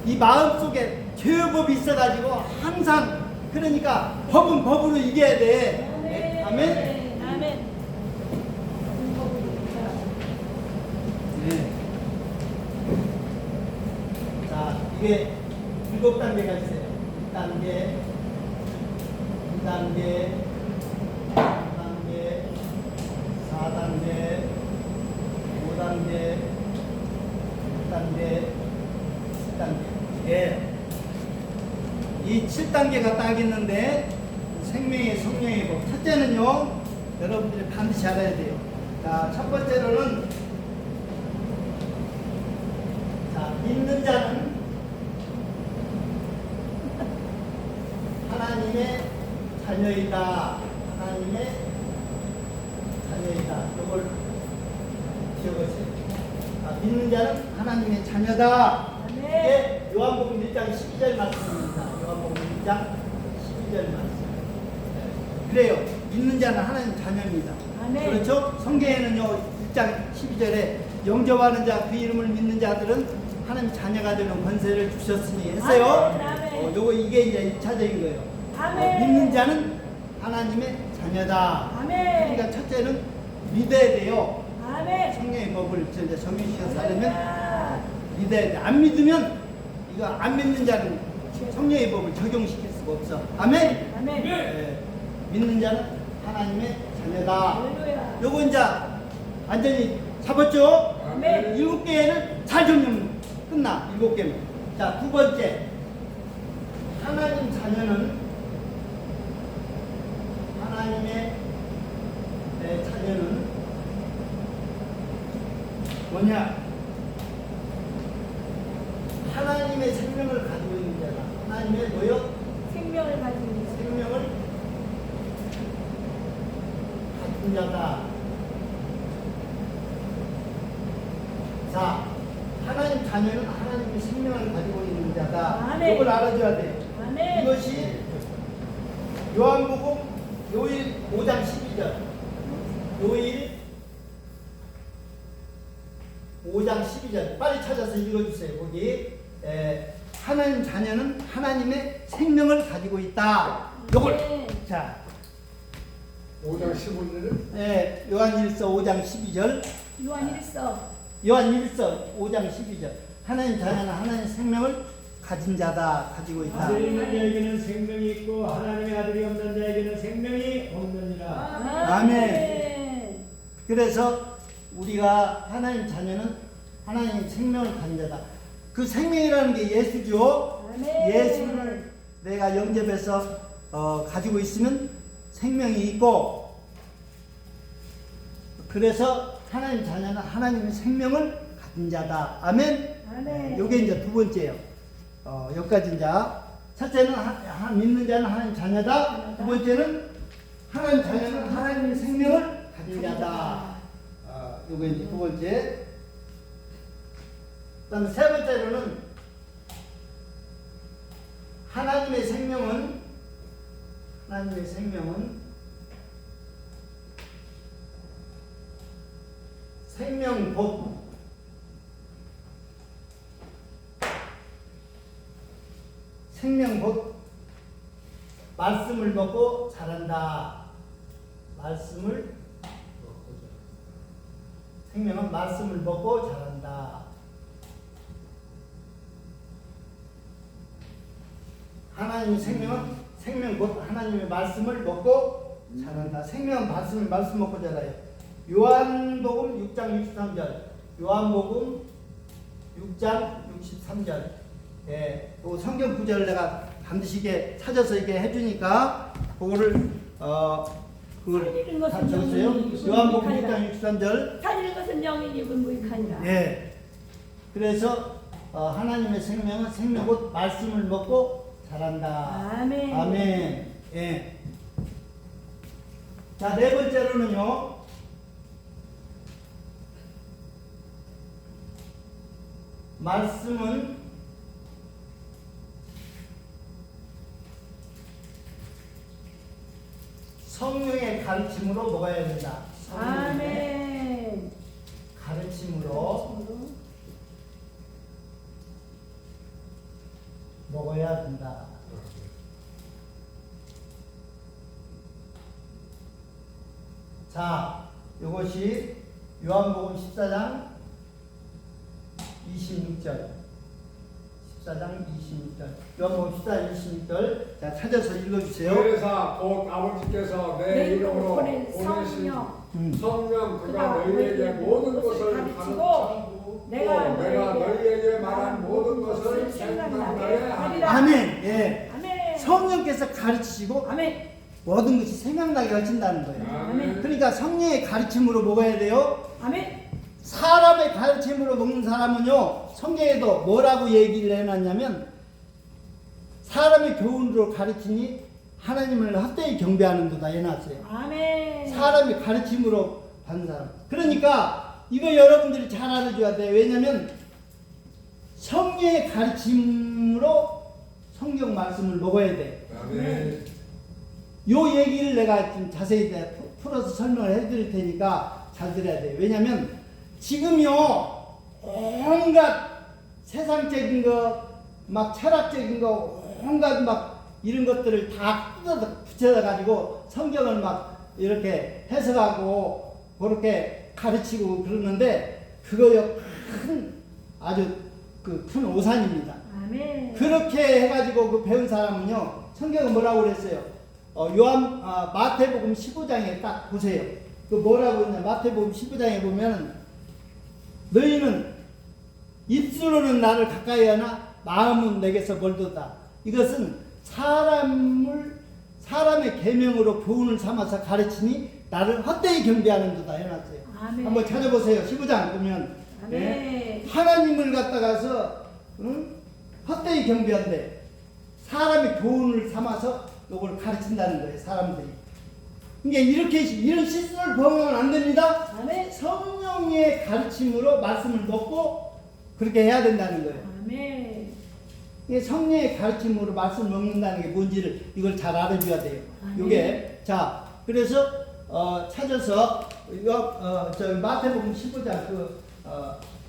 [SPEAKER 1] 이 마음속에 죄의 법이 있어가지고 항상 그러니까 법은 법으로 이겨야 돼. 아멘.
[SPEAKER 2] 아멘.
[SPEAKER 1] 네. 자, 이게 7단계가 있어요. 1단계, 2단계, 3단계, 4단계, 5단계, 6단계, 7단계. 예. 이 7단계가 딱 있는데 생명의 성령의 법. 첫째는요, 여러분들이 반드시 알아야 돼요. 자, 첫 번째로는 자, 믿는 자는 하나님의 자녀이다. 하나님의 자녀이다. 이걸 기억하세요. 아, 믿는 자는 하나님의 자녀다. 이게 요한복음 1장 12절 말씀입니다. 요한복음 1장 12절 말씀. 그래요. 믿는 자는 하나님 자녀입니다.
[SPEAKER 2] 아멘.
[SPEAKER 1] 그렇죠? 성경에는요 1장 12절에 영접하는 자 그 이름을 믿는 자들은 하나님 자녀가 되는 권세를 주셨으니 했어요.
[SPEAKER 2] 아멘.
[SPEAKER 1] 요거 이게 이제 1차적인 거예요.
[SPEAKER 2] 아멘.
[SPEAKER 1] 믿는 자는 하나님의 자녀다.
[SPEAKER 2] 아멘.
[SPEAKER 1] 그러니까 첫째는 믿어야 돼요.
[SPEAKER 2] 아멘.
[SPEAKER 1] 성령의 법을 이제 정리시켜서 하려면 믿어야 돼. 안 믿으면 이거 안 믿는 자는 성령의 법을 적용시킬 수가 없어. 아멘.
[SPEAKER 2] 아멘.
[SPEAKER 1] 예, 믿는 자는 하나님의 자녀다.
[SPEAKER 2] 할렐루야.
[SPEAKER 1] 요거 이제 완전히 잡았죠?
[SPEAKER 2] 아멘.
[SPEAKER 1] 7개는 잘 정리하면 끝나. 7개는. 자, 두 번째. 하나님 자녀는 하나님의 자녀는 뭐냐? 하나님의 생명을 가지고 있는 자다. 하나님의 뭐요?
[SPEAKER 2] 생명을 가지고 있는
[SPEAKER 1] 생명을 가진 자다. 자, 하나님 자녀는 하나님의 생명을 가지고 있는 자다.
[SPEAKER 2] 아멘.
[SPEAKER 1] 이걸 알아줘야 돼요.
[SPEAKER 2] 아멘.
[SPEAKER 1] 이것이 요한복음 요일 5장 12절. 요일 5장 12절. 빨리 찾아서 읽어주세요. 거기 하나님 자녀는 하나님의 생명을 가지고 있다. 요걸
[SPEAKER 2] 네.
[SPEAKER 1] 자,
[SPEAKER 3] 5장 15절은
[SPEAKER 1] 요한일서 5장 12절.
[SPEAKER 2] 요한일서
[SPEAKER 1] 요한일서 5장 12절. 하나님 자녀는 하나님의 생명을 가진 자다. 가지고 있다.
[SPEAKER 4] 아들이 있는 자에게는 생명이 있고 하나님의 아들이 없는 자에게는 생명이 없느니라.
[SPEAKER 1] 아멘. 그래서 우리가 하나님 자녀는 하나님 생명을 가진 자다. 그 생명이라는 게 예수죠.
[SPEAKER 2] 아멘.
[SPEAKER 1] 예수를 내가 영접해서 가지고 있으면 생명이 있고, 그래서 하나님 자녀는 하나님의 생명을 가진 자다. 아멘.
[SPEAKER 2] 아멘.
[SPEAKER 1] 요게 이제 두 번째예요. 여기까지 이제 첫째는 믿는 자는 하나님 자녀다. 두 번째는 하나님 자녀는 하나님의 생명을 가진 자다. 요게 이제 두 번째. 그다음 세 번째로는 하나님의 생명은 생명복, 말씀을 먹고 자란다. 생명은 말씀을 먹고 자란다. 하나님의 생명 곧 하나님의 말씀을 먹고 자란다. 생명은 말씀 먹고 자라요. 요한복음 6장 63절. 요한복음 6장 63절. 예, 그 성경 구절을 내가 반드시 이게 찾아서 이렇게 해주니까 그거를
[SPEAKER 2] 살리는
[SPEAKER 1] 다
[SPEAKER 2] 것은
[SPEAKER 1] 적었어요.
[SPEAKER 2] 영이
[SPEAKER 1] 요한복음
[SPEAKER 2] 무익하니라.
[SPEAKER 1] 6장 63절.
[SPEAKER 2] 살리는 것은 영이 입은 무익하니라.
[SPEAKER 1] 예. 그래서 하나님의 생명은 생명 곧 말씀을 먹고 자란다.
[SPEAKER 2] 아멘.
[SPEAKER 1] 아멘. 예. 자, 네 번째로는요. 말씀은 성령의 가르침으로 먹어야 된다. 성령의
[SPEAKER 2] 아멘.
[SPEAKER 1] 가르침으로 먹어야 된다. 자, 이것이 요한복음 14장 26절. 14장 26절. 요한복음 14장 26절. 자, 찾아서 읽어주세요.
[SPEAKER 3] 그래서 곧 아버지께서 내 이름으로 보내신 성령 그가 너희에게 모든 것을 가르치고
[SPEAKER 2] 내가
[SPEAKER 3] 너희에게 말한 모든 것을 생각나게 하리라.
[SPEAKER 1] 아멘. 예.
[SPEAKER 2] 아멘.
[SPEAKER 1] 성령께서 가르치시고
[SPEAKER 2] 아멘.
[SPEAKER 1] 모든 것이 생각나게 하신다는 거예요.
[SPEAKER 3] 아멘.
[SPEAKER 1] 그러니까 성령의 가르침으로 먹어야 돼요.
[SPEAKER 2] 아멘.
[SPEAKER 1] 사람의 가르침으로 먹는 사람은요, 성경에도 뭐라고 얘기를 해놨냐면, 사람의 교훈으로 가르치니 하나님을 헛되이 경배하는도다 해놨어요.
[SPEAKER 2] 아멘.
[SPEAKER 1] 사람의 가르침으로 받는 사람. 그러니까 이거 여러분들이 잘 알아줘야 돼요. 왜냐면 성령의 가르침으로 성경 말씀을 먹어야 돼.
[SPEAKER 3] 아멘.
[SPEAKER 1] 요 얘기를 내가 좀 자세히 풀어서 설명을 해드릴 테니까 잘 들어야 돼요. 왜냐면 지금요, 온갖 세상적인 거, 막 철학적인 거, 온갖 막 이런 것들을 다 뜯어서 붙여가지고 성경을 막 이렇게 해석하고 그렇게 가르치고 그러는데 그거요, 아주 큰 오산입니다.
[SPEAKER 2] 아멘.
[SPEAKER 1] 그렇게 해가지고 그 배운 사람은요, 성경은 뭐라고 그랬어요? 마태복음 15장에 딱 보세요. 그 뭐라고 했냐? 마태복음 15장에 보면 너희는 입술로는 나를 가까이 하나 마음은 내게서 멀도다. 이것은 사람의 계명으로 교훈을 삼아서 가르치니 나를 헛되이 경배하는도다 해놨어요.
[SPEAKER 2] 아멘.
[SPEAKER 1] 한번 찾아보세요. 15장 보면
[SPEAKER 2] 아멘.
[SPEAKER 1] 하나님을 갖다가서 헛되이 경배한대. 사람의 교훈을 삼아서 이걸 가르친다는 거예요. 사람들이. 그러니까 이런 실수를 범하면 안 됩니다.
[SPEAKER 2] 아멘.
[SPEAKER 1] 성령의 가르침으로 말씀을 먹고 그렇게 해야 된다는 거예요.
[SPEAKER 2] 아멘.
[SPEAKER 1] 이게 성령의 가르침으로 말씀을 먹는다는 게 뭔지를 이걸 잘 알아줘야 돼요.
[SPEAKER 2] 아멘.
[SPEAKER 1] 요게 자, 그래서 찾아서 저 마태복음 15장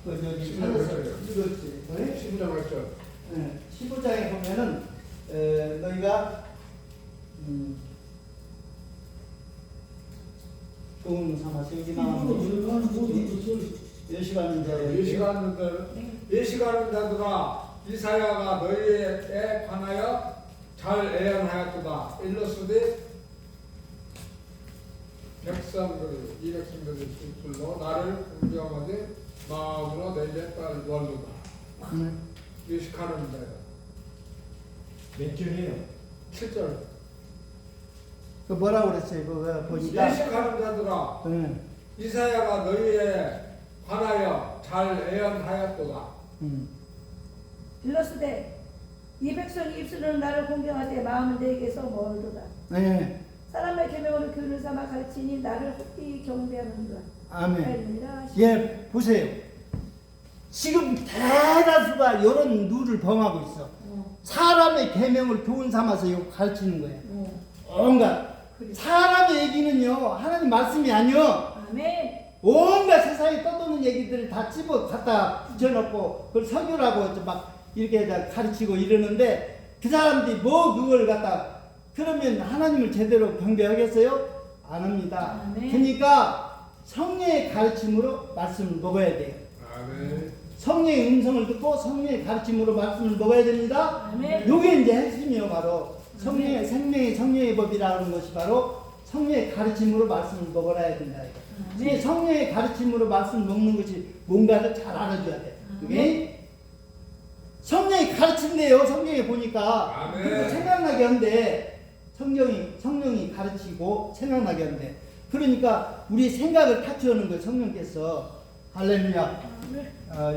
[SPEAKER 1] 저기 찾아서 읽었지.
[SPEAKER 3] 15장 했죠.
[SPEAKER 1] 15장에 보면은 너희가 교훈 삼아서 여기 나오는
[SPEAKER 3] 예시가는 자들아 이사야가 너희에 관하여 잘 애언하였도다. 일러스되 이 백성들이 줄로 나를 공경하되 마음으로 내게 원로다. 예시가는 자야.
[SPEAKER 4] 몇 절이에요?
[SPEAKER 3] 7절.
[SPEAKER 1] 그 뭐라고 그랬어요? 그거 보니까
[SPEAKER 3] 예시가는 자들아 이사야가 너희에 관하여 잘 애언하였도다.
[SPEAKER 2] 일러스되 이 백성이 입술로는 나를 공경하되 마음은 내게서 멀도다.
[SPEAKER 1] 네.
[SPEAKER 2] 사람의 계명으로 교훈을 삼아 가르치니 나를 헛되이 경배하는도다.
[SPEAKER 1] 아멘. 예, 보세요. 지금 대다수가 이런 룰을 범하고 있어. 사람의 계명을 교훈 삼아서 이거 가르치는 거예요. 온갖 사람의 얘기는요, 하나님 말씀이 아니요.
[SPEAKER 2] 아멘.
[SPEAKER 1] 온갖 세상에 떠도는 얘기들을 다 집어 갖다 붙여놓고 그걸 설교라고 막 이렇게 다 가르치고 이러는데 그 사람들이 뭐 그걸 갖다 그러면 하나님을 제대로 경배하겠어요? 안 합니다.
[SPEAKER 2] 아멘.
[SPEAKER 1] 그러니까 성령의 가르침으로 말씀을 먹어야 돼요.
[SPEAKER 3] 아멘.
[SPEAKER 1] 성령의 음성을 듣고 성령의 가르침으로 말씀을 먹어야 됩니다.
[SPEAKER 2] 아멘.
[SPEAKER 1] 요게 이제 핵심이요. 바로 성령의 생명의 성령의 법이라는 것이 바로 성령의 가르침으로 말씀을 먹어야 된다. 근데 성령의 가르침으로 말씀을 먹는 것이 뭔가를 잘 알아줘야 돼. 그게 성령이 가르친대요. 성경에 보니까
[SPEAKER 3] 아멘.
[SPEAKER 1] 그리고 생각나게 한대. 성령이 가르치고 생각나게 한대. 그러니까 우리 생각을 타치하는 거예요. 성령께서. 할렐루야.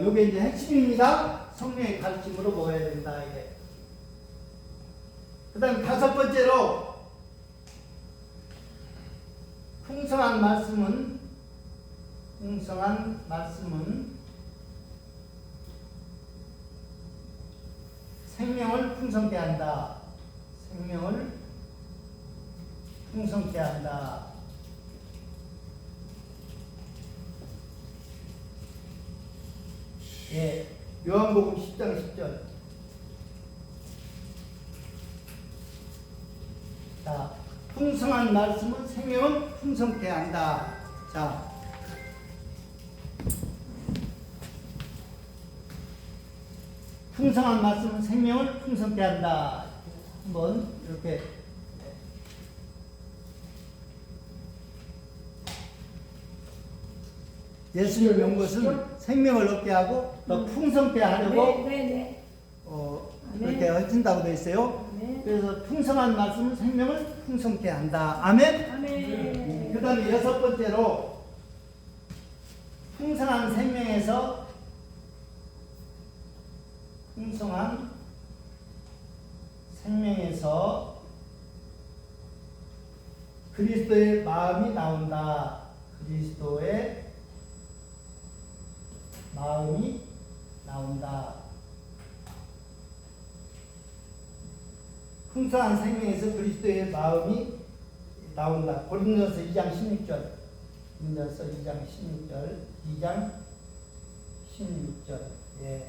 [SPEAKER 1] 요게 이제 핵심입니다. 성령의 가르침으로 먹어야 된다. 이게. 그 다음 5번째로 풍성한 말씀은 생명을 풍성케 한다. 생명을 풍성케 한다. 예, 요한복음 10장 10절. 자, 풍성한 말씀은 생명을 풍성케 한다. 자, 풍성한 말씀은 생명을 풍성케 한다. 한번 이렇게 예수님이 온 것은 생명을 얻게 하고 더 풍성케 하려고
[SPEAKER 2] 네.
[SPEAKER 1] 그렇게 하신다고 되어 있어요.
[SPEAKER 2] 아멘.
[SPEAKER 1] 그래서 풍성한 말씀은 생명을 풍성케 한다. 아멘.
[SPEAKER 2] 아멘.
[SPEAKER 1] 그 다음에 여섯 번째로 풍성한 생명에서 그리스도의 마음이 나온다. 그리스도의 마음이 나온다. 풍성한 생명에서 그리스도의 마음이 나온다. 고린도서 2장 16절. 고린도서 2장 16절. 2장 16절. 예.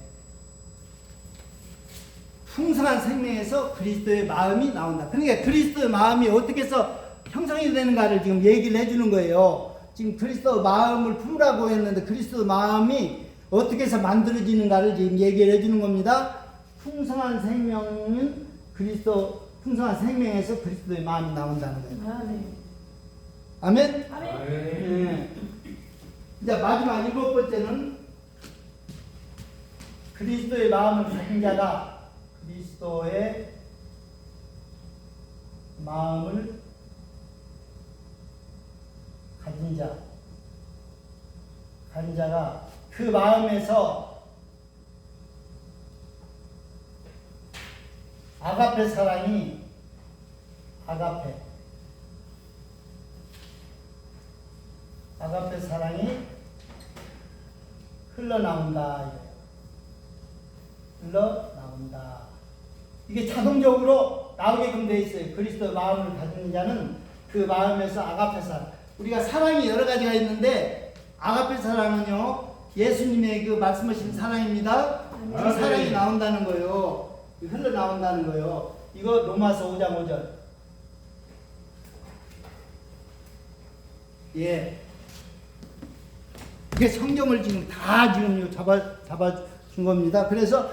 [SPEAKER 1] 풍성한 생명에서 그리스도의 마음이 나온다. 그러니까 그리스도의 마음이 어떻게 해서 형성이 되는가를 지금 얘기를 해주는 거예요. 지금 그리스도 마음을 품으라고 했는데 그리스도 마음이 어떻게 해서 만들어지는가를 지금 얘기를 해주는 겁니다. 풍성한 생명은 풍성한 생명에서 그리스도의 마음이 나온다는 거예요. 아멘?
[SPEAKER 2] 아멘.
[SPEAKER 1] 네. 이제 마지막 일곱 번째는 그리스도의 마음을 가진 자가 그리스도의 마음을 가진 자가 그 마음에서 아가페 사랑이 흘러나온다. 이게 자동적으로 나오게끔 되어 있어요. 그리스도의 마음을 가진 자는 그 마음에서 아가페 사랑. 우리가 사랑이 여러 가지가 있는데 아가페 사랑은요 예수님의 그 말씀하신 사랑입니다. 그 사랑이 나온다는 거예요. 흘러나온다는 거예요. 이거 로마서 5장 5절. 예. 이게 성경을 지금 다 지금 잡아준 겁니다. 그래서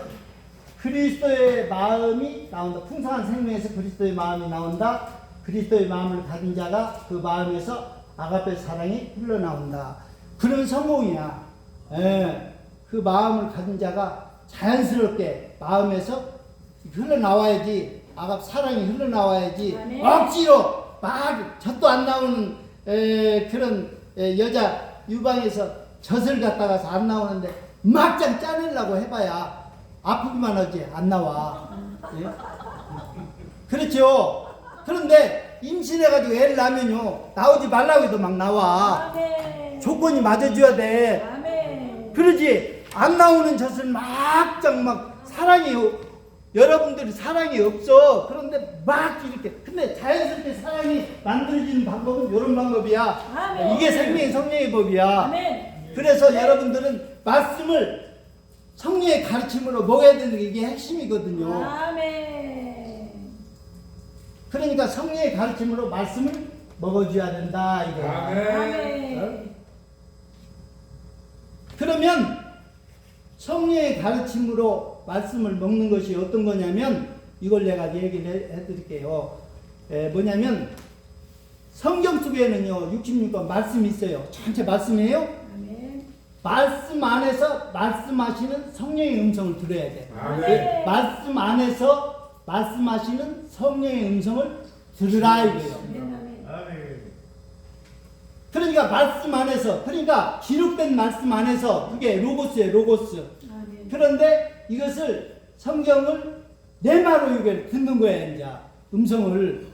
[SPEAKER 1] 그리스도의 마음이 나온다. 풍성한 생명에서 그리스도의 마음이 나온다. 그리스도의 마음을 가진 자가 그 마음에서 아가페 사랑이 흘러나온다. 그런 성공이야. 예. 그 마음을 가진 자가 자연스럽게 마음에서 흘러나와야지. 아가페 사랑이 흘러나와야지. 억지로 막 젖도 안 나오는 그런 여자 유방에서 젖을 갖다가서 안 나오는데 막장 짜내려고 해봐야 아프기만 하지 안 나와. 예? 그렇죠. 그런데 임신해가지고 애를 낳으면요 나오지 말라고 해도 막 나와.
[SPEAKER 2] 아멘.
[SPEAKER 1] 조건이 맞아줘야 돼.
[SPEAKER 2] 아멘.
[SPEAKER 1] 그러지 안 나오는 젖은 막장 막 사랑이 여러분들이 사랑이 없어. 그런데 막 이렇게 근데 자연스럽게 사랑이 만들어지는 방법은 이런 방법이야.
[SPEAKER 2] 아멘.
[SPEAKER 1] 이게 생명의 성령의 법이야.
[SPEAKER 2] 아멘.
[SPEAKER 1] 그래서 여러분들은 말씀을 성령의 가르침으로 먹어야 되는 게 이게 핵심이거든요.
[SPEAKER 2] 아멘.
[SPEAKER 1] 그러니까 성령의 가르침으로 말씀을 먹어줘야 된다 이거야.
[SPEAKER 2] 아멘.
[SPEAKER 1] 그러면 성령의 가르침으로 말씀을 먹는 것이 어떤 거냐면 이걸 내가 얘기를 해드릴게요. 뭐냐면 성경 속에는요 66권 말씀이 있어요. 전체 말씀이에요.
[SPEAKER 2] 아멘.
[SPEAKER 1] 말씀 안에서 말씀하시는 성령의 음성을 들어야 돼.
[SPEAKER 2] 아멘.
[SPEAKER 1] 말씀 안에서 말씀하시는 성령의 음성을 들으라 이거예요.
[SPEAKER 2] 아멘.
[SPEAKER 1] 그러니까 말씀 안에서 그러니까 기록된 말씀 안에서 그게 로고스예요. 로고스.
[SPEAKER 2] 아멘.
[SPEAKER 1] 그런데 이것을 성경을 내 말로 이게 듣는 거야 이제 음성을.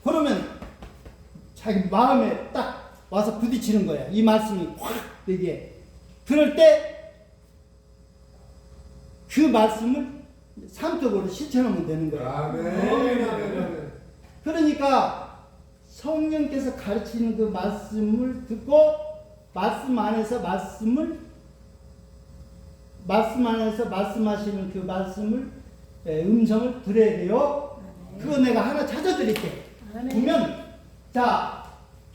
[SPEAKER 1] 그러면 자기 마음에 딱 와서 부딪히는 거야. 이 말씀이 확 되게. 그럴 때 그 말씀을 삶적으로 실천하면 되는 거예요.
[SPEAKER 3] 아멘.
[SPEAKER 1] 그러니까 성령께서 가르치는 그 말씀을 듣고 말씀 안에서 말씀하시는 그 말씀을 음성을 들어야 돼요. 그거 내가 하나 찾아드릴게. 보면 자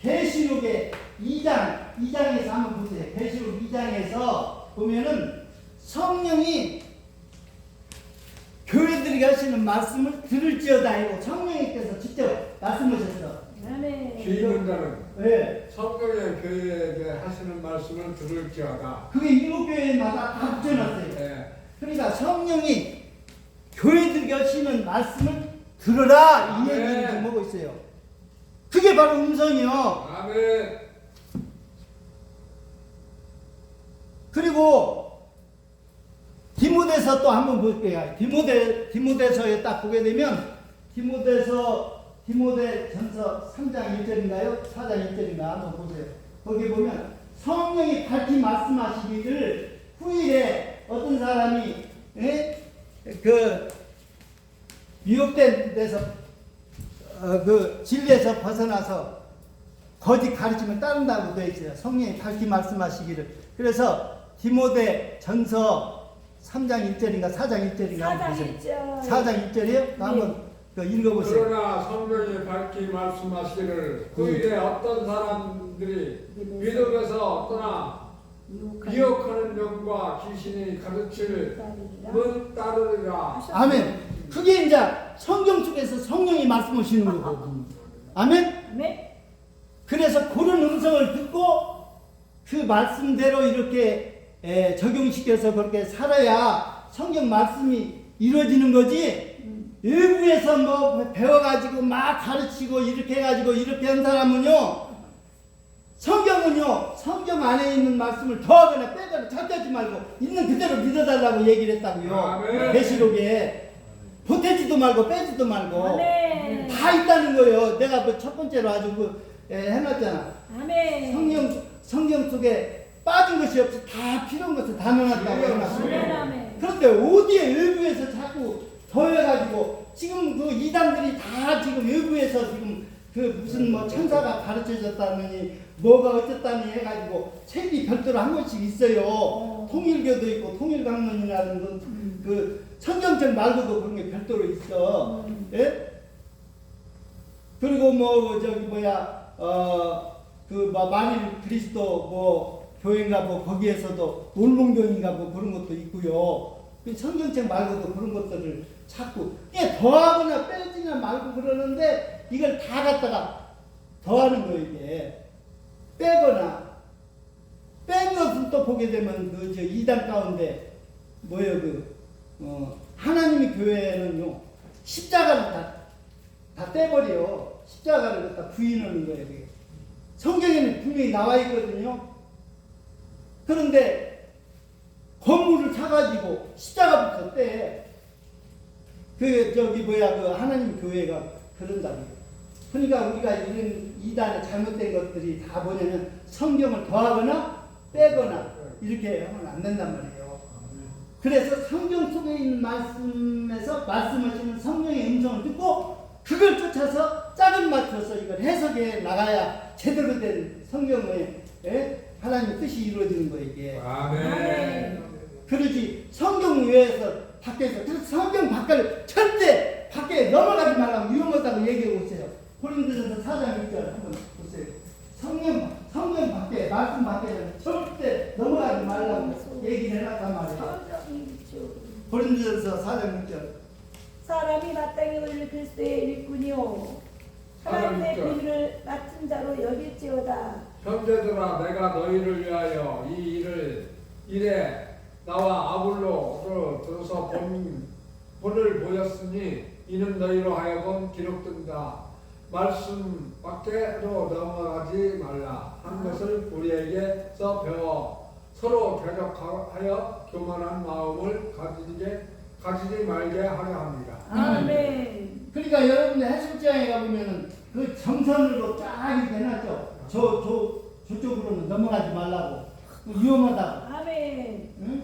[SPEAKER 1] 계시록의 2장에서 한번 보세요. 계시록 2장에서 보면은 성령이 교회들이 하시는 말씀을 들을지어다 하고 성령님께서 직접 말씀하셨어.
[SPEAKER 3] 귀 있는 자는
[SPEAKER 1] 네.
[SPEAKER 3] 성령의 교회에게 하시는 말씀을 들을지어다.
[SPEAKER 1] 그게 일곱 교회마다 다 붙여놨어요.
[SPEAKER 3] 네.
[SPEAKER 1] 그러니까 성령이 교회들이 하시는 말씀을 들어라 이
[SPEAKER 3] 아멘.
[SPEAKER 1] 얘기를 좀 하고 있어요. 그게 바로 음성이요.
[SPEAKER 3] 아멘.
[SPEAKER 1] 그리고 디모데서 또 한번 볼게요. 디모데서에 딱 보게 되면 디모데전서 3장 1절인가요? 4장 1절인가 한번 보세요. 거기 보면 성령이 밝히 말씀하시기를 후일에 어떤 사람이 그 미혹된 데서 그 진리에서 벗어나서 거짓 가르침을 따른다고 되어 있어요. 성령이 밝히 말씀하시기를. 그래서 디모데전서 3장 1절인가 4장 1절인가
[SPEAKER 2] 4장 1절.
[SPEAKER 1] 4장 1절이요? 한번 읽어보세요.
[SPEAKER 3] 그러나 성령이 밝히 말씀하시기를 후일에 어떤 사람들이 믿음에서 떠나 미혹하는 영과 귀신이 가르칠 문 따르리라.
[SPEAKER 1] 아멘. 그게 이제 성경 속에서 성령이 말씀하시는 거거든요. 아멘.
[SPEAKER 2] 아멘.
[SPEAKER 1] 그래서 그런 음성을 듣고 그 말씀대로 이렇게 적용시켜서 그렇게 살아야 성경 말씀이 이루어지는 거지. 외부에서 뭐 배워가지고 막 가르치고 이렇게 해가지고 이렇게 한 사람은요, 성경은요, 성경 안에 있는 말씀을 더하거나 빼거나 찾지 말고 있는 그대로 믿어달라고 얘기를 했다고요.
[SPEAKER 3] 아멘.
[SPEAKER 1] 계시록에 보태지도 말고 빼지도 말고
[SPEAKER 2] 아멘.
[SPEAKER 1] 다 있다는 거예요. 내가 뭐 첫 번째로 아주 해놨잖아.
[SPEAKER 2] 아멘.
[SPEAKER 1] 성경 속에 빠진 것이 없어. 다 필요한 것을 다 넣어놨다고
[SPEAKER 2] 아멘.
[SPEAKER 1] 해놨어요.
[SPEAKER 2] 아멘.
[SPEAKER 1] 그런데 어디에 외부에서 자꾸 더해가지고 지금 그 이단들이 다 지금 외부에서 지금 그 무슨 뭐 천사가 가르쳐줬다느니 뭐가 어쨌다니 해가지고 책이 별도로 한 권씩 있어요. 통일교도 있고 통일강론이라는 그 성경책 말고도 그런 게 별도로 있어. 예? 그리고 뭐 저기 뭐야 그 만일 그리스도 뭐 교회인가 뭐 거기에서도 울몽교인가 뭐 그런 것도 있고요. 그 성경책 말고도 그런 것들을 자꾸 더하거나 빼지나 말고 그러는데 이걸 다 갖다가 더하는 거예요. 이게 빼거나 뺀 것을 또 보게 되면 그 저 이단 가운데 뭐예요 하나님의 교회는요 십자가를 다 떼버려. 십자가를 갖다 부인하는 거예요. 이게. 성경에는 분명히 나와 있거든요. 그런데 건물을 사가지고 십자가부터 떼. 그 하나님 교회가 그런다고요. 그러니까 우리가 이런 이단의 잘못된 것들이 다 뭐냐면 성경을 더하거나 빼거나 이렇게 하면 안 된단 말이에요. 그래서 성경 속에 있는 말씀에서 말씀하시는 성령의 음성을 듣고 그걸 쫓아서 짝을 맞춰서 이걸 해석해 나가야 제대로 된 성경의 하나님의 뜻이 이루어지는 거예요. 이게.
[SPEAKER 3] 아멘.
[SPEAKER 1] 그러지 성경 외에서 밖에서 그래서 성경 밖을 절대 밖에 넘어가지 말라고 위험하다고 얘기하고 있어요. 고린도전서 4장 1절 한번 보세요. 성경 밖에 말씀 밖에는 절대 넘어가지 말라고 얘기를 해놨단 말이에요. 고린도전서 4장 1절.
[SPEAKER 2] 사람이 마땅히 올릴 그리스도의 일꾼이요 하나님의 비밀을 맡은 자로 여길지어다.
[SPEAKER 3] 형제들아 내가 너희를 위하여 이 일에 나와 아볼로 들어서 본을 보였으니 이는 너희로 하여금 기록된다. 말씀 밖으로 넘어가지 말라 한 것을 우리에게서 배워 서로 대적하여 교만한 마음을 가지지 말게 하려 합니다.
[SPEAKER 2] 아멘.
[SPEAKER 1] 그러니까 여러분들 해수장에 가보면은 그 정선으로 쫙 이렇게 해놨죠. 저쪽으로는 넘어가지 말라고. 위험하다고.
[SPEAKER 2] 아멘.
[SPEAKER 1] 응?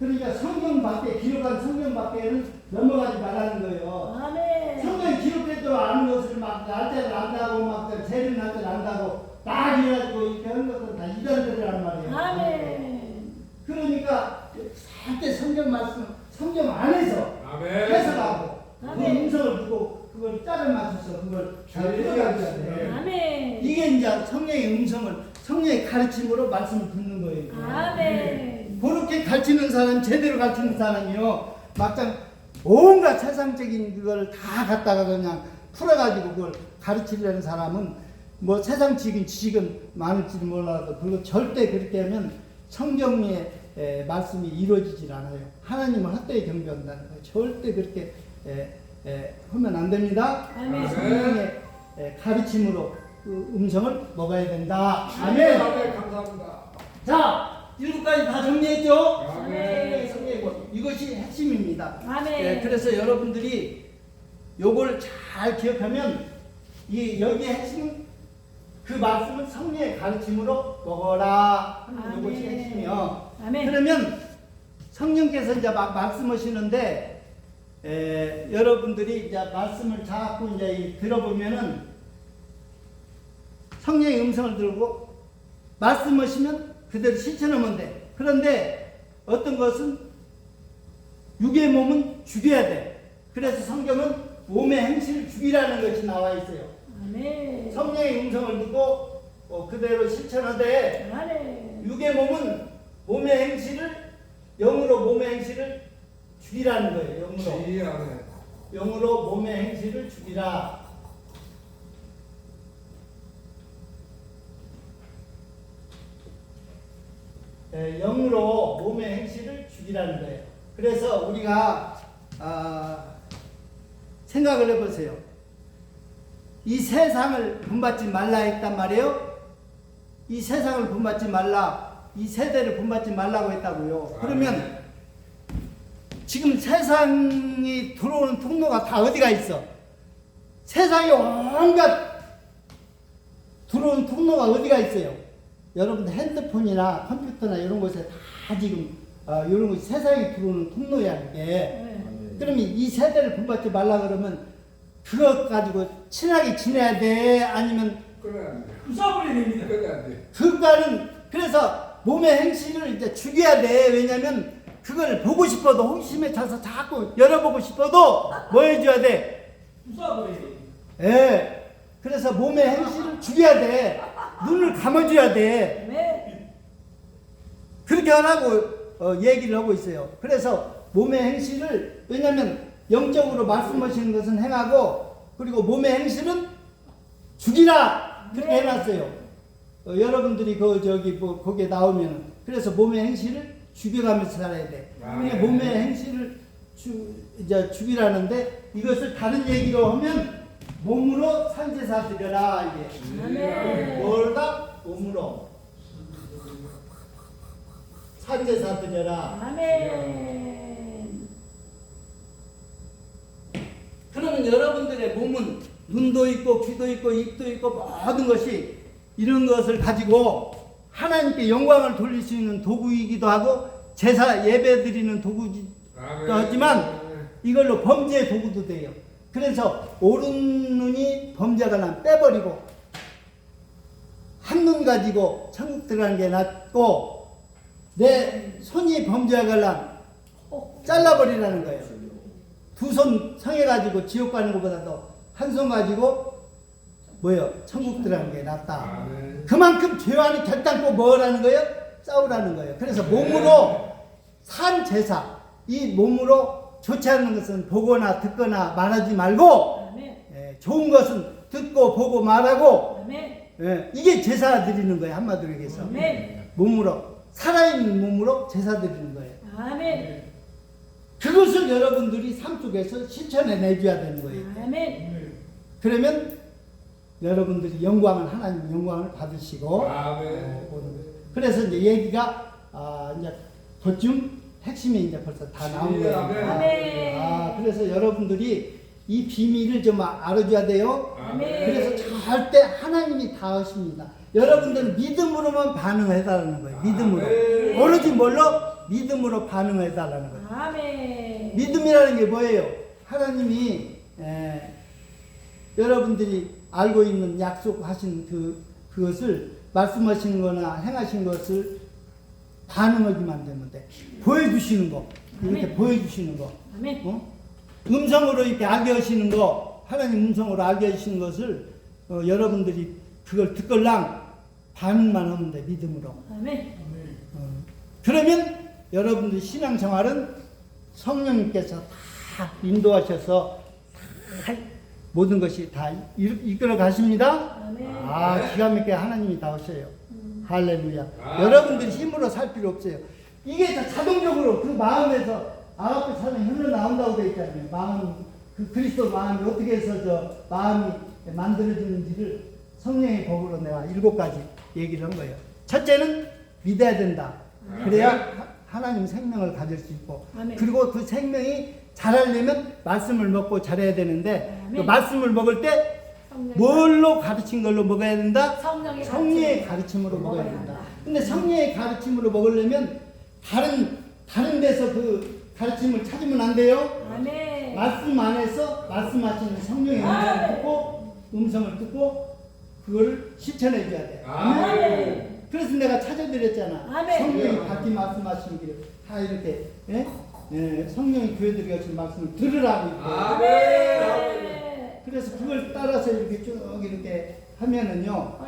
[SPEAKER 1] 그러니까 성경 밖에, 기록한 성경 밖에는 넘어가지 말라는 거예요.
[SPEAKER 2] 아멘.
[SPEAKER 1] 성경에 기록되도록 아는 것을 막 날짜를 안다고 막 재림 날짜를 안다고 막 이래가지고 이렇게 하는 것은 다 이단들이란 말이에요.
[SPEAKER 2] 아멘.
[SPEAKER 1] 그러니까 절대 성경 말씀, 성경 안에서
[SPEAKER 3] 아멘.
[SPEAKER 1] 해석하고 그
[SPEAKER 2] 아멘.
[SPEAKER 1] 음성을 두고 그걸 짜를 맞춰서 그걸 잘 풀어가야 돼요.
[SPEAKER 2] 아멘.
[SPEAKER 1] 이게 이제 성령의 음성을, 성령의 가르침으로 말씀을 듣는 거예요.
[SPEAKER 2] 아멘.
[SPEAKER 1] 그렇게 가르치는 사람, 제대로 가르치는 사람이요, 막상 온갖 세상적인 그걸 다 갖다가 그냥 풀어가지고 그걸 가르치려는 사람은 뭐 세상적인 지식은 많을지도 몰라도 그거 절대 그렇게 하면 성경의 말씀이 이루어지질 않아요. 하나님을 헛되이 경배한다는 거예요. 절대 그렇게 하면 안 됩니다.
[SPEAKER 2] 아멘.
[SPEAKER 1] 성령의 가르침으로 그 음성을 먹어야 된다.
[SPEAKER 3] 아멘.
[SPEAKER 1] 아멘.
[SPEAKER 3] 아멘. 감사합니다.
[SPEAKER 1] 자, 7가지 다 정리했죠?
[SPEAKER 3] 아멘.
[SPEAKER 1] 성경이고 이것이 핵심입니다.
[SPEAKER 2] 아멘.
[SPEAKER 1] 그래서 여러분들이 요걸 잘 기억하면 여기에 핵심은 그 말씀은 성령의 가르침으로 먹어라 하는
[SPEAKER 2] 아멘.
[SPEAKER 1] 이것이 핵심이요.
[SPEAKER 2] 아멘.
[SPEAKER 1] 그러면 성령께서 이제 막 말씀하시는데 여러분들이 이제 말씀을 자꾸 이제 들어보면은 성령의 음성을 들고 말씀하시면 그대로 실천하면 돼. 그런데 어떤 것은 육의 몸은 죽여야 돼. 그래서 성경은 몸의 행실을 죽이라는 것이 나와 있어요.
[SPEAKER 2] 아멘.
[SPEAKER 1] 성령의 음성을 듣고 그대로 실천하되
[SPEAKER 2] 아멘.
[SPEAKER 1] 육의 몸은 몸의 행실을 영으로 몸의 행실을 죽이라는 거예요. 영으로.
[SPEAKER 3] 지, 아멘.
[SPEAKER 1] 영으로 몸의 행실을 죽이라. 영으로 몸의 행실을 죽이라는 거예요. 그래서 우리가 생각을 해보세요. 이 세상을 본받지 말라 했단 말이에요. 이 세상을 본받지 말라, 이 세대를 본받지 말라고 했다고요. 그러면 지금 세상이 들어오는 통로가 다 어디가 있어? 세상에 온갖 들어오는 통로가 어디가 있어요? 여러분들 핸드폰이나 컴퓨터나 이런 곳에 다 지금 이런 것이 세상에 들어오는 통로야 이게. 그러면 이 세대를 본받지 말라 그러면 그것 가지고 친하게 지내야 돼? 아니면
[SPEAKER 3] 그래 안 돼.
[SPEAKER 4] 부숴버려야 됩니다.
[SPEAKER 3] 그래 안 돼.
[SPEAKER 1] 그거는 그래서 몸의 행실을 이제 죽여야 돼. 왜냐면 그걸 보고 싶어도 호기심에 차서 자꾸 열어보고 싶어도 뭐 해줘야 돼?
[SPEAKER 4] 부숴버려야 됩니다.
[SPEAKER 1] 예. 그래서 몸의 행실을 죽여야 돼. 눈을 감아줘야 돼.
[SPEAKER 2] 아멘.
[SPEAKER 1] 그렇게 하라고 얘기를 하고 있어요. 그래서 몸의 행실을, 왜냐면 영적으로 말씀하시는 것은 행하고 그리고 몸의 행실은 죽이라 그렇게
[SPEAKER 2] 네.
[SPEAKER 1] 해놨어요. 여러분들이 거기에 나오면 그래서 몸의 행실을 죽여가면서 살아야 돼. 그러니까 몸의 행실을 이제 죽이라는데 이것을 다른 얘기로 하면 몸으로 산제사 드려라 이게.
[SPEAKER 2] 아멘.
[SPEAKER 1] 뭘다? 몸으로 산제사 드려라.
[SPEAKER 2] 아멘.
[SPEAKER 1] 그러면 여러분들의 몸은 눈도 있고 귀도 있고 입도 있고 모든 것이 이런 것을 가지고 하나님께 영광을 돌릴 수 있는 도구이기도 하고 제사 예배 드리는 도구이기도 하지만 이걸로 범죄의 도구도 돼요. 그래서 오른 눈이 범죄가 나면 빼버리고 한 눈 가지고 천국 들어가는 게 낫고 내 손이 범죄가 나면 잘라버리라는 거예요. 두 손 성해가지고 지옥 가는 것보다도 한 손 가지고 천국 들어가는 게 낫다. 그만큼 죄와는 결단코 뭐라는 거예요? 싸우라는 거예요. 그래서 몸으로 산 제사, 이 몸으로 좋지 않은 것은 보거나 듣거나 말하지 말고 좋은 것은 듣고 보고 말하고 이게 제사 드리는 거예요. 한마디로 얘기해서 몸으로 살아있는 몸으로 제사 드리는 거예요.
[SPEAKER 2] 아멘.
[SPEAKER 1] 그것을 여러분들이 삶 속에서 실천해 내줘야 되는 거예요.
[SPEAKER 2] 아멘.
[SPEAKER 1] 그러면 여러분들이 하나님 영광을 받으시고 그래서 이제 얘기가 이제 도쯤 핵심이 이제 벌써 다 나온 거예요.
[SPEAKER 2] 아멘.
[SPEAKER 1] 그래서 여러분들이 이 비밀을 좀 알아줘야 돼요.
[SPEAKER 2] 아멘.
[SPEAKER 1] 그래서 절대 하나님이 다 하십니다. 여러분들은 믿음으로만 반응해달라는 거예요. 믿음으로. 오로지 뭘로? 믿음으로 반응해 달라는 거예요.
[SPEAKER 2] 아멘.
[SPEAKER 1] 믿음이라는 게 뭐예요? 하나님이 여러분들이 알고 있는 약속하신 그것을 말씀하시는 거나 행하신 것을 반응하기만 되면 돼. 보여주시는 거. 이렇게
[SPEAKER 2] 아멘.
[SPEAKER 1] 보여주시는 거.
[SPEAKER 2] 아멘.
[SPEAKER 1] 음성으로 이렇게 알게 하시는 거, 하나님 음성으로 알게 하시는 것을 여러분들이 그걸 듣걸랑 반응만 하면 돼, 믿음으로.
[SPEAKER 2] 아멘.
[SPEAKER 1] 그러면 여러분들 신앙생활은 성령님께서 다 인도하셔서 다 모든 것이 다 이끌어 가십니다.
[SPEAKER 2] 아멘.
[SPEAKER 1] 기가 막히게 하나님이 다 하셔요. 할렐루야. 여러분들이 힘으로 살 필요 없어요. 이게 다 자동적으로 그 마음에서 아가페 사랑이 흘러나온다고 되어 있잖아요. 마음, 그 그리스도 마음이 어떻게 해서 저 마음이 만들어지는지를 성령의 법으로 내가 7가지 얘기를 한 거예요. 첫째는 믿어야 된다. 그래야 하나님 생명을 가질 수 있고,
[SPEAKER 2] 아멘.
[SPEAKER 1] 그리고 그 생명이 자라려면 말씀을 먹고 자라야 되는데, 그
[SPEAKER 2] 아멘.
[SPEAKER 1] 말씀을 먹을 때
[SPEAKER 2] 성령.
[SPEAKER 1] 뭘로 가르친 걸로 먹어야 된다?
[SPEAKER 2] 성령의
[SPEAKER 1] 가르침으로 먹어야
[SPEAKER 2] 먹어야
[SPEAKER 1] 된다.
[SPEAKER 2] 한다.
[SPEAKER 1] 근데 성령의 가르침으로 먹으려면 다른 데서 그 가르침을 찾으면 안 돼요.
[SPEAKER 2] 아멘.
[SPEAKER 1] 말씀 안에서 말씀하시는 성령의 음성을 듣고 그걸 실천해 줘야 돼.
[SPEAKER 2] 아멘.
[SPEAKER 1] 그래서 내가 찾아드렸잖아.
[SPEAKER 2] 아멘.
[SPEAKER 1] 성령이 같이 말씀하시는 길을 다 이렇게 성령이 교회들이 하신 말씀을 들으라고 있고.
[SPEAKER 2] 아멘.
[SPEAKER 1] 그래서 그걸 따라서 이렇게 쭉 이렇게 하면은요,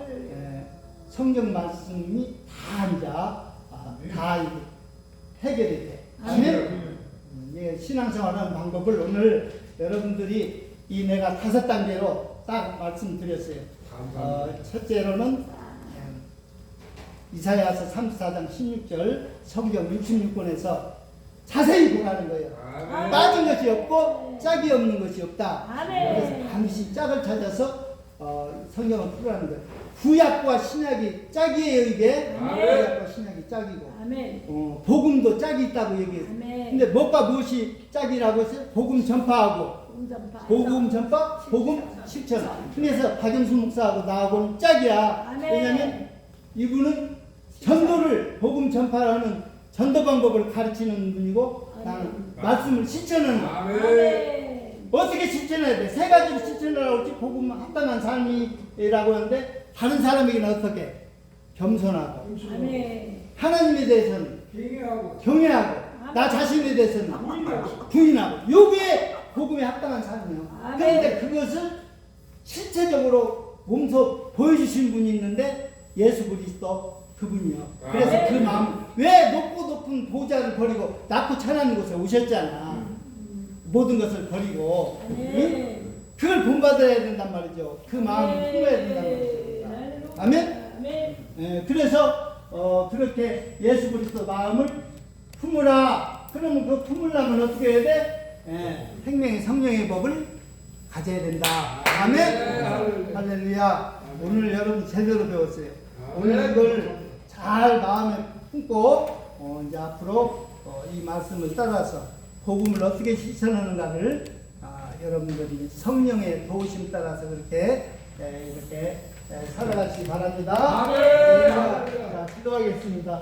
[SPEAKER 1] 성경 말씀이 다 이제 다 이게 해결이 돼. 아멘. 신앙생활하는 방법을 오늘 여러분들이 이 내가 5단계로 딱 말씀드렸어요. 첫째로는 이사야서 34장 16절 성경 66권에서 자세히 보라는 거예요.
[SPEAKER 2] 아멘.
[SPEAKER 1] 빠진 것이 없고 짝이 없는 것이 없다.
[SPEAKER 2] 아멘.
[SPEAKER 1] 그래서 반드시 짝을 찾아서 성경을 풀라는 거예요. 구약과 신약이 짝이에요, 이게.
[SPEAKER 2] 아멘.
[SPEAKER 1] 구약과 신약이 짝이고.
[SPEAKER 2] 아멘.
[SPEAKER 1] 복음도 짝이 있다고 얘기해요.
[SPEAKER 2] 아멘.
[SPEAKER 1] 근데 무엇과 무엇이 짝이라고 했어요? 복음 전파하고 복음 전파, 복음 실천. 그래서 박영수 목사하고 나하고는 짝이야.
[SPEAKER 2] 아멘.
[SPEAKER 1] 왜냐면 이분은 전도를 복음 전파하는 전도 방법을 가르치는 분이고 나는 말씀을 실천하는 거.
[SPEAKER 2] 아멘.
[SPEAKER 1] 어떻게 실천해야 돼? 3가지로 실천하라고 했지. 복음 합당한 삶이라고 하는데 다른 사람에게는 어떻게? 겸손하고
[SPEAKER 2] 아멘.
[SPEAKER 1] 하나님에 대해서는
[SPEAKER 3] 경외하고
[SPEAKER 1] 경외하고 나 자신에 대해서는 부인하고 요게 복음에 합당한 삶이에요.
[SPEAKER 2] 아멘.
[SPEAKER 1] 그런데 그것을 실체적으로 몸소 보여주신 분이 있는데 예수 그리스도 그분이요. 그래서
[SPEAKER 2] 아멘.
[SPEAKER 1] 그 마음 왜 높은 보좌를 버리고 낮고 천한 곳에 오셨잖아. 모든 것을 버리고 응? 그걸 본받아야 된단 말이죠. 그 마음을 품어야 된단 말이죠. 아멘.
[SPEAKER 2] 아멘.
[SPEAKER 1] 그래서 그렇게 예수 그리스도 마음을 품으라. 그러면 그 품으려면 어떻게 해야 돼? 생명의 성령의 법을 가져야 된다. 아멘. 할렐루야. 오늘 여러분 제대로 배웠어요. 오늘 이걸 잘 마음에 품고 이제 앞으로 이 말씀을 따라서 복음을 어떻게 실천하는가를 여러분들이 성령의 도우심 따라서 그렇게 이렇게 살아가시기 바랍니다.
[SPEAKER 3] 아멘.
[SPEAKER 1] 자, 기도하겠습니다.